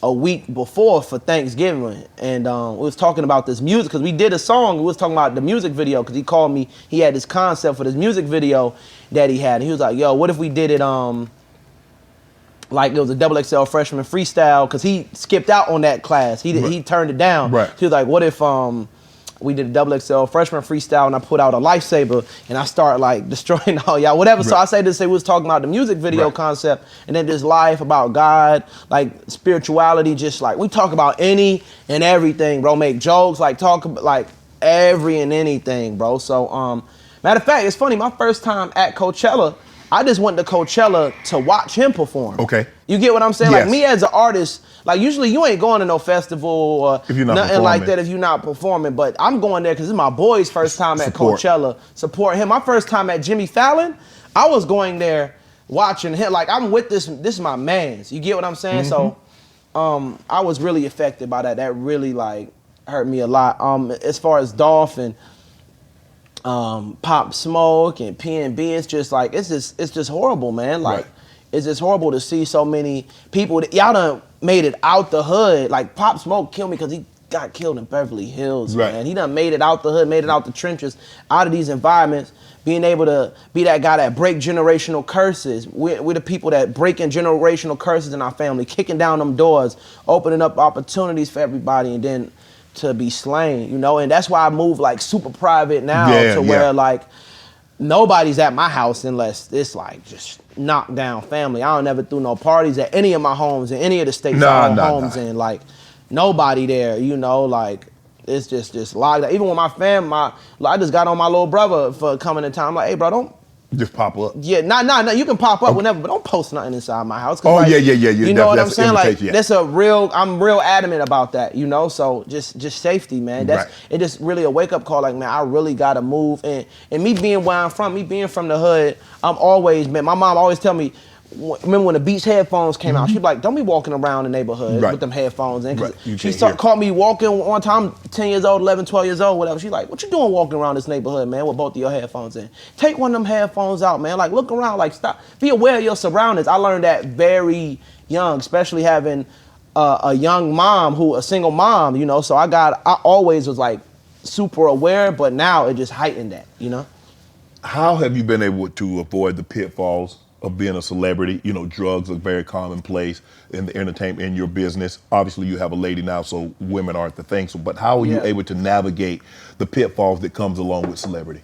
a week before for Thanksgiving, and we was talking about this music, because we did a song, we was talking about the music video, because he called me, he had this concept for this music video that he had, and he was like, yo, what if we did it, like it was a XXL freshman freestyle, because he skipped out on that class, he turned it down. Right. He was like, what if we did a XXL freshman freestyle, and I put out a lifesaver, and I start like destroying all y'all, whatever. Right. So I say this, we was talking about the music video concept, and then just life, about God, like spirituality, just like, we talk about any and everything, bro. Make jokes, like talk about like every and anything, bro. So matter of fact, it's funny, my first time at Coachella, I just went to Coachella to watch him perform. Okay. You get what I'm saying? Yes. Like me as an artist, like usually you ain't going to no festival or nothing like that if you're not performing, but I'm going there because it's my boy's first time at Coachella. Support him. My first time at Jimmy Fallon, I was going there watching him. Like I'm with this is my man's. You get what I'm saying? So I was really affected by that. That really like hurt me a lot. As far as Dolph and Pop Smoke and P&B, it's just like, it's just horrible, man. Like it's just horrible to see so many people that y'all done made it out the hood. Like Pop Smoke killed me because he got killed in Beverly Hills, man. He done made it out the hood, made it out the trenches, out of these environments, being able to be that guy that break generational curses. We're the people that breaking generational curses in our family, kicking down them doors, opening up opportunities for everybody, and then to be slain, you know? And that's why I move like super private now where like nobody's at my house unless it's like just knocked down family. I don't never do no parties at any of my homes in any of the states I own homes in. Like nobody there, you know, like it's just locked. Even with my fam, I just got on my little brother for coming to town. I'm like, hey bro, don't just pop up. Yeah, no, you can pop up whenever, but don't post nothing inside my house. Oh, like, yeah. You know what I'm saying? Like, that's I'm real adamant about that, you know? So just safety, man. It just really a wake-up call, like, man, I really gotta move. And me being where I'm from, me being from the hood, I'm always, man, my mom always tell me, remember when the Beats headphones came out, she'd be like, don't be walking around the neighborhood with them headphones in. She caught me walking one time, 10 years old, 11, 12 years old, whatever. She's like, what you doing walking around this neighborhood, man, with both of your headphones in? Take one of them headphones out, man. Like, look around, like, stop. Be aware of your surroundings. I learned that very young, especially having a young mom, a single mom, you know? So I always was, like, super aware, but now it just heightened that, you know? How have you been able to avoid the pitfalls of being a celebrity? You know, drugs are very commonplace in the entertainment, in your business. Obviously, you have a lady now, so women aren't the thing. So, but how are you able to navigate the pitfalls that comes along with celebrity?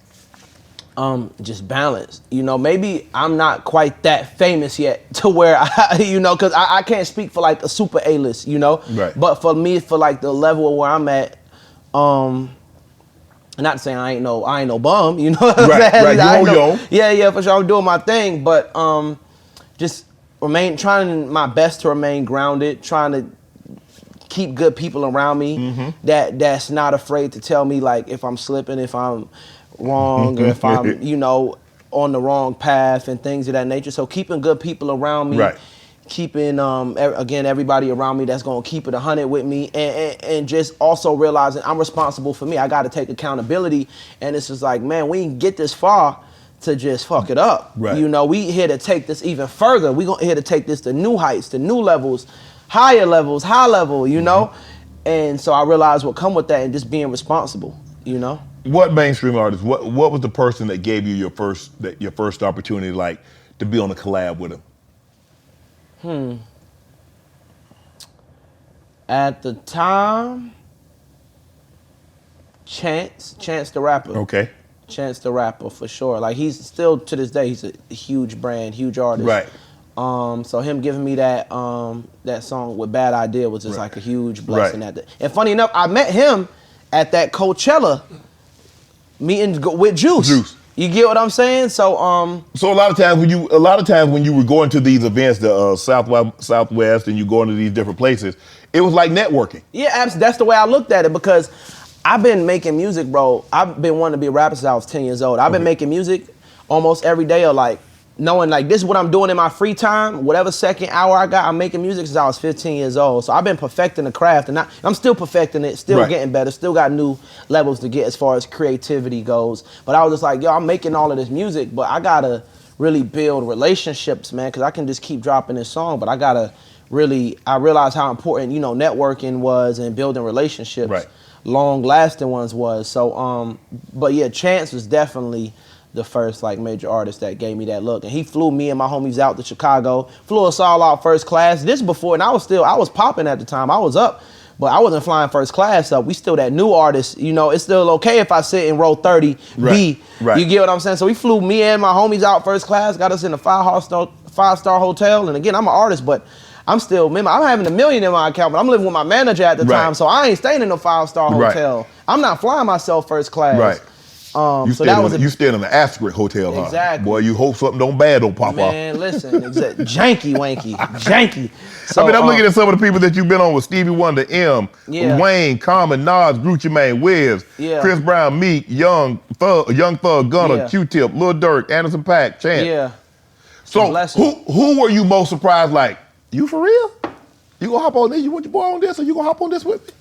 Just balance. You know, maybe I'm not quite that famous yet to where you know, because I can't speak for like a super A-list, you know. Right. But for me, for like the level where I'm at, not saying I ain't no bum, you know what I'm saying? Right, yeah, for sure, I'm doing my thing, but just trying my best to remain grounded, trying to keep good people around me that's not afraid to tell me like if I'm slipping, if I'm wrong, or if I'm, you know, on the wrong path and things of that nature. So keeping good people around me, keeping again everybody around me that's gonna keep it 100 with me, and just also realizing I'm responsible for me. I got to take accountability, and it's just like, man, we didn't get this far to just fuck it up. You know, we here to take this even further. We here to take this to new heights, to new levels, higher levels, high level, you know. And so I realized what come with that, and just being responsible, you know. What mainstream artist? What was the person that gave you your first opportunity, like to be on a collab with him? At the time, Chance the Rapper. Okay. Chance the Rapper, for sure. Like, he's still, to this day, he's a huge brand, huge artist. Right. So him giving me that that song with Bad Idea was just like a huge blessing. And funny enough, I met him at that Coachella meeting with Juice. You get what I'm saying? So so a lot of times when you were going to these events, the Southwest, and you going to these different places, it was like networking. Yeah, absolutely. That's the way I looked at it, because I've been making music, bro. I've been wanting to be a rapper since I was 10 years old. I've been making music almost every day, or like knowing like this is what I'm doing in my free time, whatever second hour I got, I'm making music since I was 15 years old. So I've been perfecting the craft, and I'm still perfecting it, still getting better, still got new levels to get as far as creativity goes. But I was just like, yo, I'm making all of this music, but I gotta really build relationships, man, because I can just keep dropping this song, but I gotta really, I realized how important, you know, networking was and building relationships, long lasting ones was. So, but yeah, Chance was definitely the first like major artist that gave me that look. And he flew me and my homies out to Chicago, flew us all out first class. This before, and I was popping at the time. I was up, but I wasn't flying first class up. We still that new artist, you know, it's still okay if I sit in row 30 B. You get what I'm saying? So we flew me and my homies out first class, got us in a five-star hotel. And again, I'm an artist, but I'm still, remember, I'm having $1 million in my account, but I'm living with my manager at the time, so I ain't staying in no 5-star hotel. I'm not flying myself first class. You so that was you staying in the Asterisk Hotel, huh? Exactly. Boy, you hope something don't bad don't pop off. Man, listen, janky wanky, janky. So, I mean, I'm looking at some of the people that you've been on with: Stevie Wonder, Wayne, Common, Nas, Gucci Mane, Wiz, Chris Brown, Meek, Young Thug, Gunna, Q-Tip, Lil Durk, Anderson .Paak, Chance. So who were you most surprised? Like, you for real? You gonna hop on this? You want your boy on this, or you gonna hop on this with me?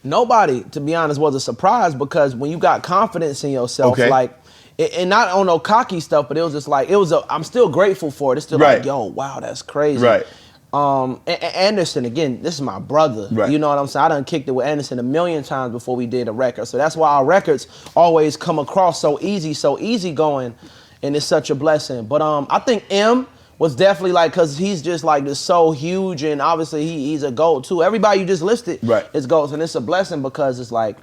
Nobody, to be honest, was a surprise, because when you got confidence in yourself, like, and not on no cocky stuff, but it was just like, I'm still grateful for it. It's still like, yo, wow, that's crazy. Anderson, again, this is my brother. You know what I'm saying? I done kicked it with Anderson a million times before we did a record. So that's why our records always come across so easy going, and it's such a blessing. But I think M was definitely like, cause he's just like just so huge, and obviously he's a GOAT too. Everybody you just listed is GOATs, and it's a blessing, because it's like,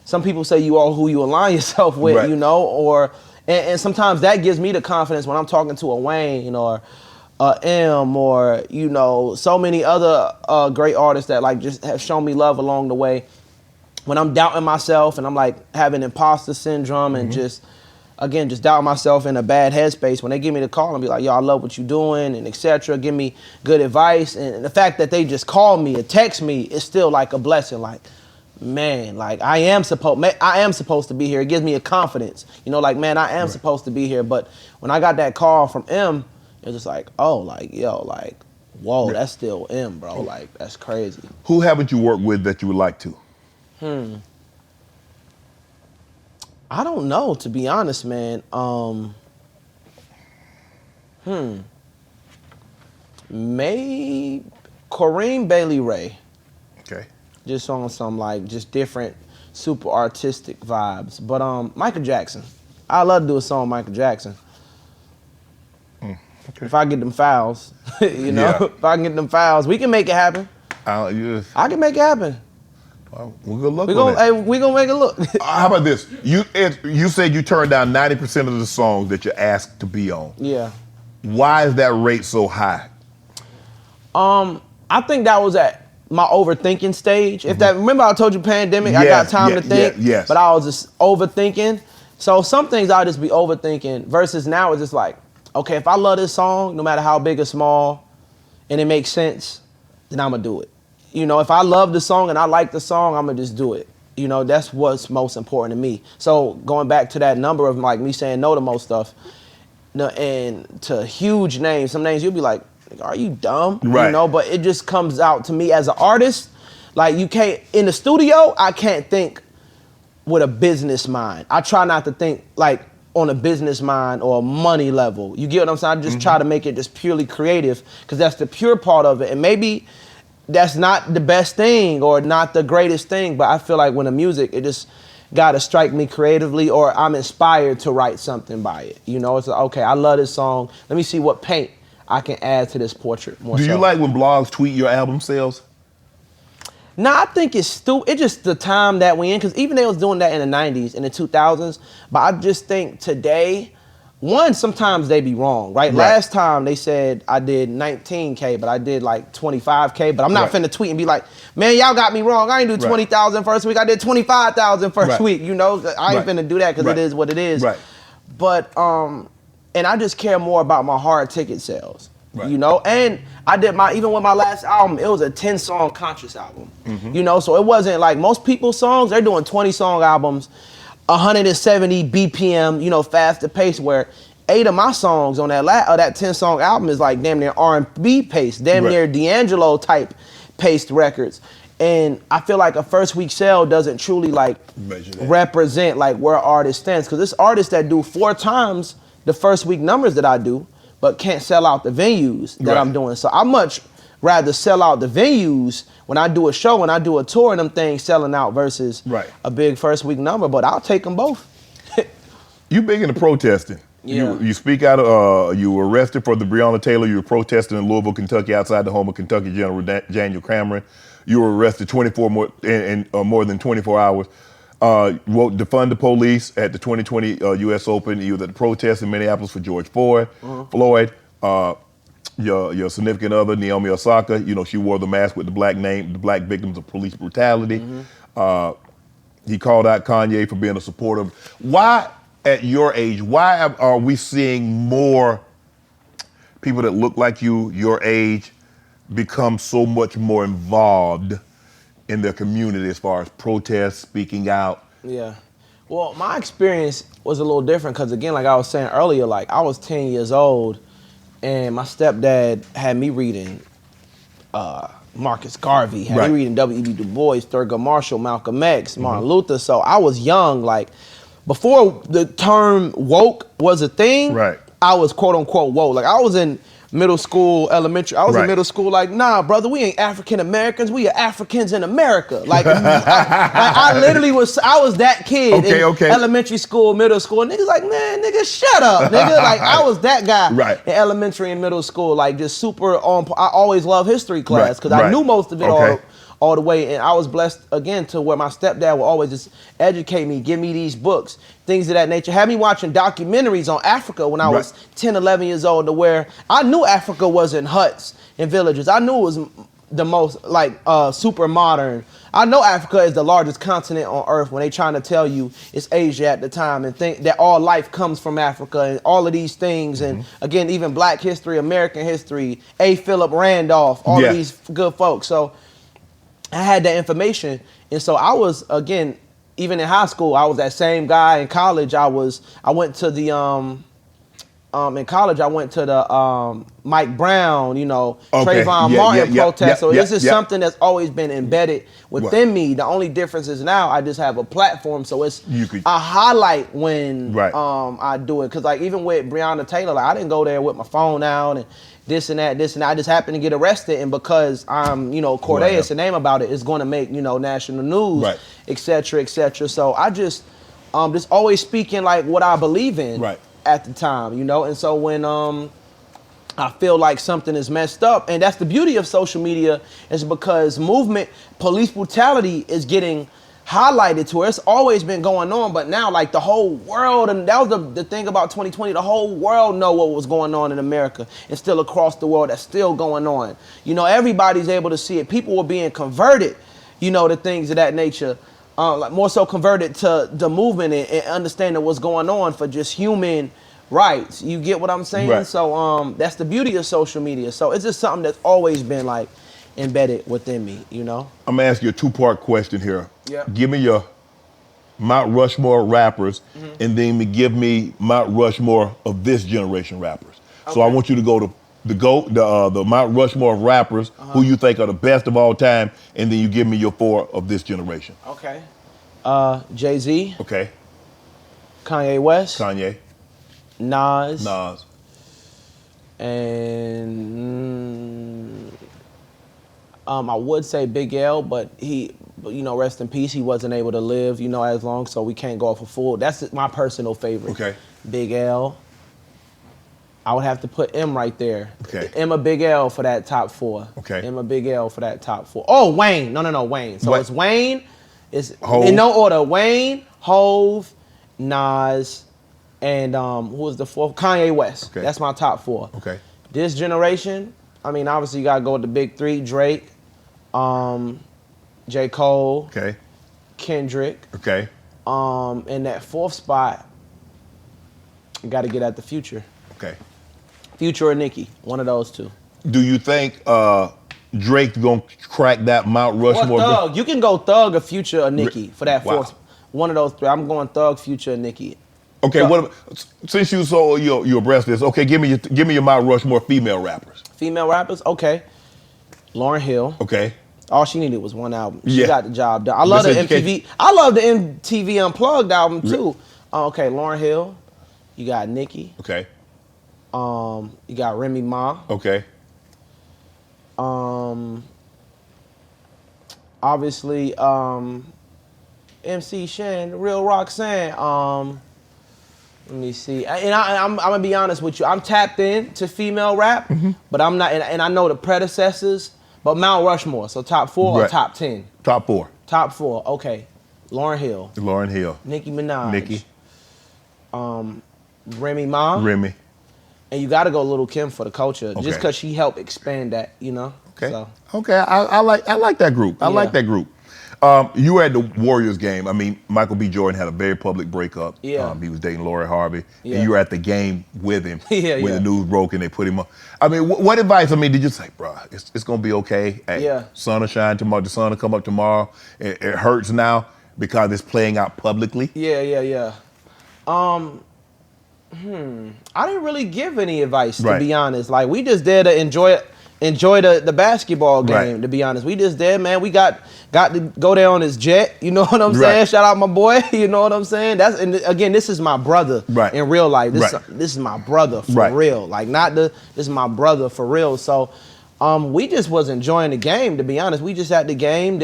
some people say you are who you align yourself with, you know, and sometimes that gives me the confidence when I'm talking to a Wayne or M, or, you know, so many other great artists that like just have shown me love along the way. When I'm doubting myself and I'm like having imposter syndrome and just doubting myself in a bad headspace, when they give me the call and be like, yo, I love what you're doing, and etc., give me good advice, and the fact that they just call me and text me is still like a blessing. Like, man, like I am supposed to be here. It gives me a confidence, you know, like, man, I am supposed to be here. But when I got that call from M, it was just like, oh, like, yo, like, whoa, that's still M, bro. Like, that's crazy. Who haven't you worked with that you would like to? I don't know, to be honest, man. Maybe Kareem Bailey Ray. Okay. Just on some like just different super artistic vibes. But Michael Jackson. I love to do a song with Michael Jackson. Okay. If I get them fouls, you know, if I can get them fouls, we can make it happen. I can make it happen. Well, good luck on that. We gonna make it look. How about this? You said you turned down 90% of the songs that you're asked to be on. Yeah. Why is that rate so high? I think that was at my overthinking stage. If that, remember I told you pandemic, I got time to think, but I was just overthinking. So some things I'll just be overthinking, versus now it's just like, okay, if I love this song, no matter how big or small, and it makes sense, then I'm gonna do it. You know, if I love the song and I like the song, I'm gonna just do it. You know, that's what's most important to me. So going back to that number of like me saying no to most stuff, and to huge names, some names you'll be like, are you dumb? You know, but it just comes out to me as an artist. Like, you can't, in the studio, I can't think with a business mind. I try not to think like on a business mind or a money level. You get what I'm saying? I just try to make it just purely creative, because that's the pure part of it. And maybe that's not the best thing or not the greatest thing, but I feel like when the music, it just gotta strike me creatively, or I'm inspired to write something by it. You know, it's like, okay, I love this song. Let me see what paint I can add to this portrait more. Do you like when blogs tweet your album sales? Nah, I think it's stupid. It's just the time that we in, because even they was doing that in the 90s, in the 2000s, but I just think today, one, sometimes they be wrong, right? Last time they said I did 19K, but I did like 25K, but I'm not finna tweet and be like, man, y'all got me wrong. I ain't do 20,000 first week. I did 25,000 first week. You know, I ain't finna do that, because it is what it is. But, and I just care more about my hard ticket sales, you know? And I did even with my last album, it was a 10-song conscious album, you know? So it wasn't like most people's songs, they're doing 20-song albums, 170 BPM, you know, faster pace, where 8 of my songs on that 10-song album is like damn near R&B paced, damn near D'Angelo type paced records. And I feel like a first week sale doesn't truly like represent like where an artist stands. Cause there's artists that do 4 times the first week numbers that I do, but can't sell out the venues that I'm doing. So I much rather sell out the venues when I do a show, when I do a tour and them things selling out versus a big first week number, but I'll take them both. You big into protesting. Yeah. You speak out of, you were arrested for the Breonna Taylor, you were protesting in Louisville, Kentucky outside the home of Kentucky General Daniel Cameron. You were arrested more than 24 hours. Wrote Defund the Police at the 2020 U.S. Open. You were at the protest in Minneapolis for George Floyd. Your significant other, Naomi Osaka, you know, she wore the mask with the black name, the black victims of police brutality. He called out Kanye for being a supporter. Why, at your age, why are we seeing more people that look like you, your age, become so much more involved in their community as far as protests, speaking out? Yeah. Well, my experience was a little different because, again, like I was saying earlier, like I was 10 years old and my stepdad had me reading Marcus Garvey, had me reading W.E.B. Du Bois, Thurgood Marshall, Malcolm X, Martin Luther. So I was young, like before the term woke was a thing, I was quote unquote woke. Like I was in middle school, elementary. I was in middle school like, nah, brother, we ain't African Americans. We are Africans in America. Like, I literally was, I was that kid in elementary school, middle school. And niggas like, man, nigga, shut up, nigga. Like, I was that guy in elementary and middle school. Like, just super on. I always loved history class because I knew most of it all the way. And I was blessed, again, to where my stepdad would always just educate me, give me these books, things of that nature. Had me watching documentaries on Africa when I was 10, 11 years old, to where I knew Africa wasn't huts and villages. I knew it was the most, like, super modern. I know Africa is the largest continent on earth when they trying to tell you it's Asia at the time and think that all life comes from Africa and all of these things. And again, even Black history, American history, A. Philip Randolph, all of these good folks. So I had that information, and so I was, again, even in high school, I was that same guy. In college, I went to the in college, I went to the Mike Brown, you know, Trayvon Martin protest. So this is something that's always been embedded within me. The only difference is now I just have a platform, so it's a highlight when I do it. Because like even with Breonna Taylor, like I didn't go there with my phone out and this and that. I just happened to get arrested, and because I'm, you know, Cordae, it's the name about it, it's going to make, you know, national news, et cetera, et cetera. So I just always speaking like what I believe in at the time, you know. And so when I feel like something is messed up, and that's the beauty of social media, is because police brutality is getting highlighted to where it's always been going on, but now like the whole world, and that was the thing about 2020, the whole world know what was going on in America and still across the world that's still going on. You know, everybody's able to see it. People were being converted, you know, to things of that nature, like more so converted to the movement and understanding what's going on for just human rights. You get what I'm saying? So that's the beauty of social media. So it's just something that's always been like embedded within me, you know? I'm gonna ask you a 2-part question here. Give me your Mount Rushmore rappers, and then give me Mount Rushmore of this generation rappers. So I want you to go to the Mount Rushmore of rappers, who you think are the best of all time, and then you give me your 4 of this generation. Okay. Jay-Z. Okay. Kanye West. Kanye. Nas. And I would say Big L, but he, you know, rest in peace, he wasn't able to live, you know, as long, so we can't go off a full. That's my personal favorite. Okay. Big L. I would have to put M right there. Okay. M a Big L for that top 4. Okay. M a Big L for that top 4. Oh, Wayne. No, Wayne. So it's Wayne. It's Hove. In no order. Wayne, Hove, Nas, and who was the 4th? Kanye West. Okay. That's my top 4. Okay. This generation, I mean, obviously you gotta go with the big 3: Drake, J. Cole, Kendrick. Okay. In that 4th spot, you gotta get at the Future. Okay. Future or Nicki, one of those 2. Do you think Drake's gonna crack that Mount Rushmore? Or Thug. You can go Thug or Future or Nicki for that 4th. One of those 3. I'm going Thug, Future, or Nicki. Okay, since you saw you abreast this, okay, give me your Mount Rushmore female rappers. Female rappers, okay. Lauryn Hill. Okay. All she needed was one album. She got the job done. I love the MTV. I love the MTV Unplugged album too. Okay, Lauryn Hill. You got Nicki. Okay. You got Remy Ma. Okay. Obviously, MC Shan, Real Roxanne. Let me see. And I'm gonna be honest with you. I'm tapped in to female rap, but I'm not. And I know the predecessors. But Mount Rushmore. So top 4 or top 10? Top 4. Top 4. Okay. Lauryn Hill. Lauryn Hill. Nicki Minaj. Nicki. Remy Ma. Remy. And you got to go Lil' Kim for the culture, just because she helped expand that, you know. Okay. So. Okay. I like that group. I like that group. You were at the Warriors game. I mean, Michael B. Jordan had a very public breakup. Yeah. He was dating Lori Harvey. Yeah. And you were at the game with him when the news broke and they put him up. I mean, what advice, did you say, bro, it's going to be okay? Hey, sun will shine tomorrow. The sun will come up tomorrow. It hurts now because it's playing out publicly. Yeah. I didn't really give any advice, to be honest. Like, we just there to enjoy the basketball game, to be honest. We just there, man. We got to go there on his jet, you know what I'm saying? Shout out my boy, you know what I'm saying? And again, this is my brother in real life. This is my brother for real. Like, this is my brother for real. So we just was enjoying the game, to be honest. We just at the game,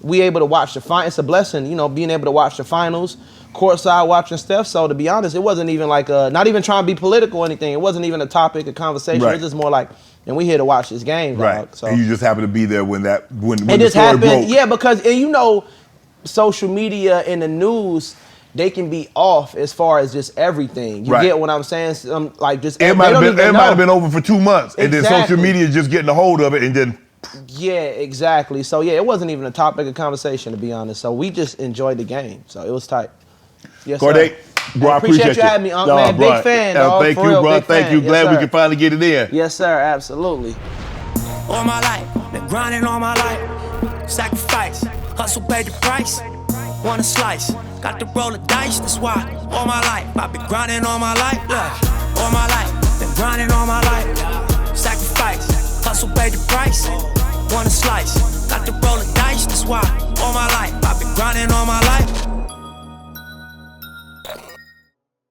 we able to watch the final. It's a blessing, you know, being able to watch the finals, courtside watching stuff. So to be honest, it wasn't even like not even trying to be political or anything. It wasn't even a topic of conversation. It was just more like, and we here to watch this game, dog. So. And you just happened to be there when the story happened, broke. Yeah, because you know, social media and the news, they can be off as far as just everything. You get what I'm saying? Like just it might have been over for 2 months, and then social media just getting a hold of it, and then. Yeah, exactly. So yeah, it wasn't even a topic of conversation, to be honest. So we just enjoyed the game. So it was tight. Yes, Cordae, bro, I appreciate you having me, man. Bro, big fan, dog. Thank you, bro. Thank you. Glad we can finally get it in. Yes, sir. Absolutely. All my life, been grinding all my life. Sacrifice, hustle, pay the price. Want a slice, got to roll the dice. That's why all my life, I've been grinding all my life. Look, all my life, been grinding all my life. Sacrifice, hustle, pay the price. Want a slice, got to roll the dice. That's why all my life, I've been grinding all my life.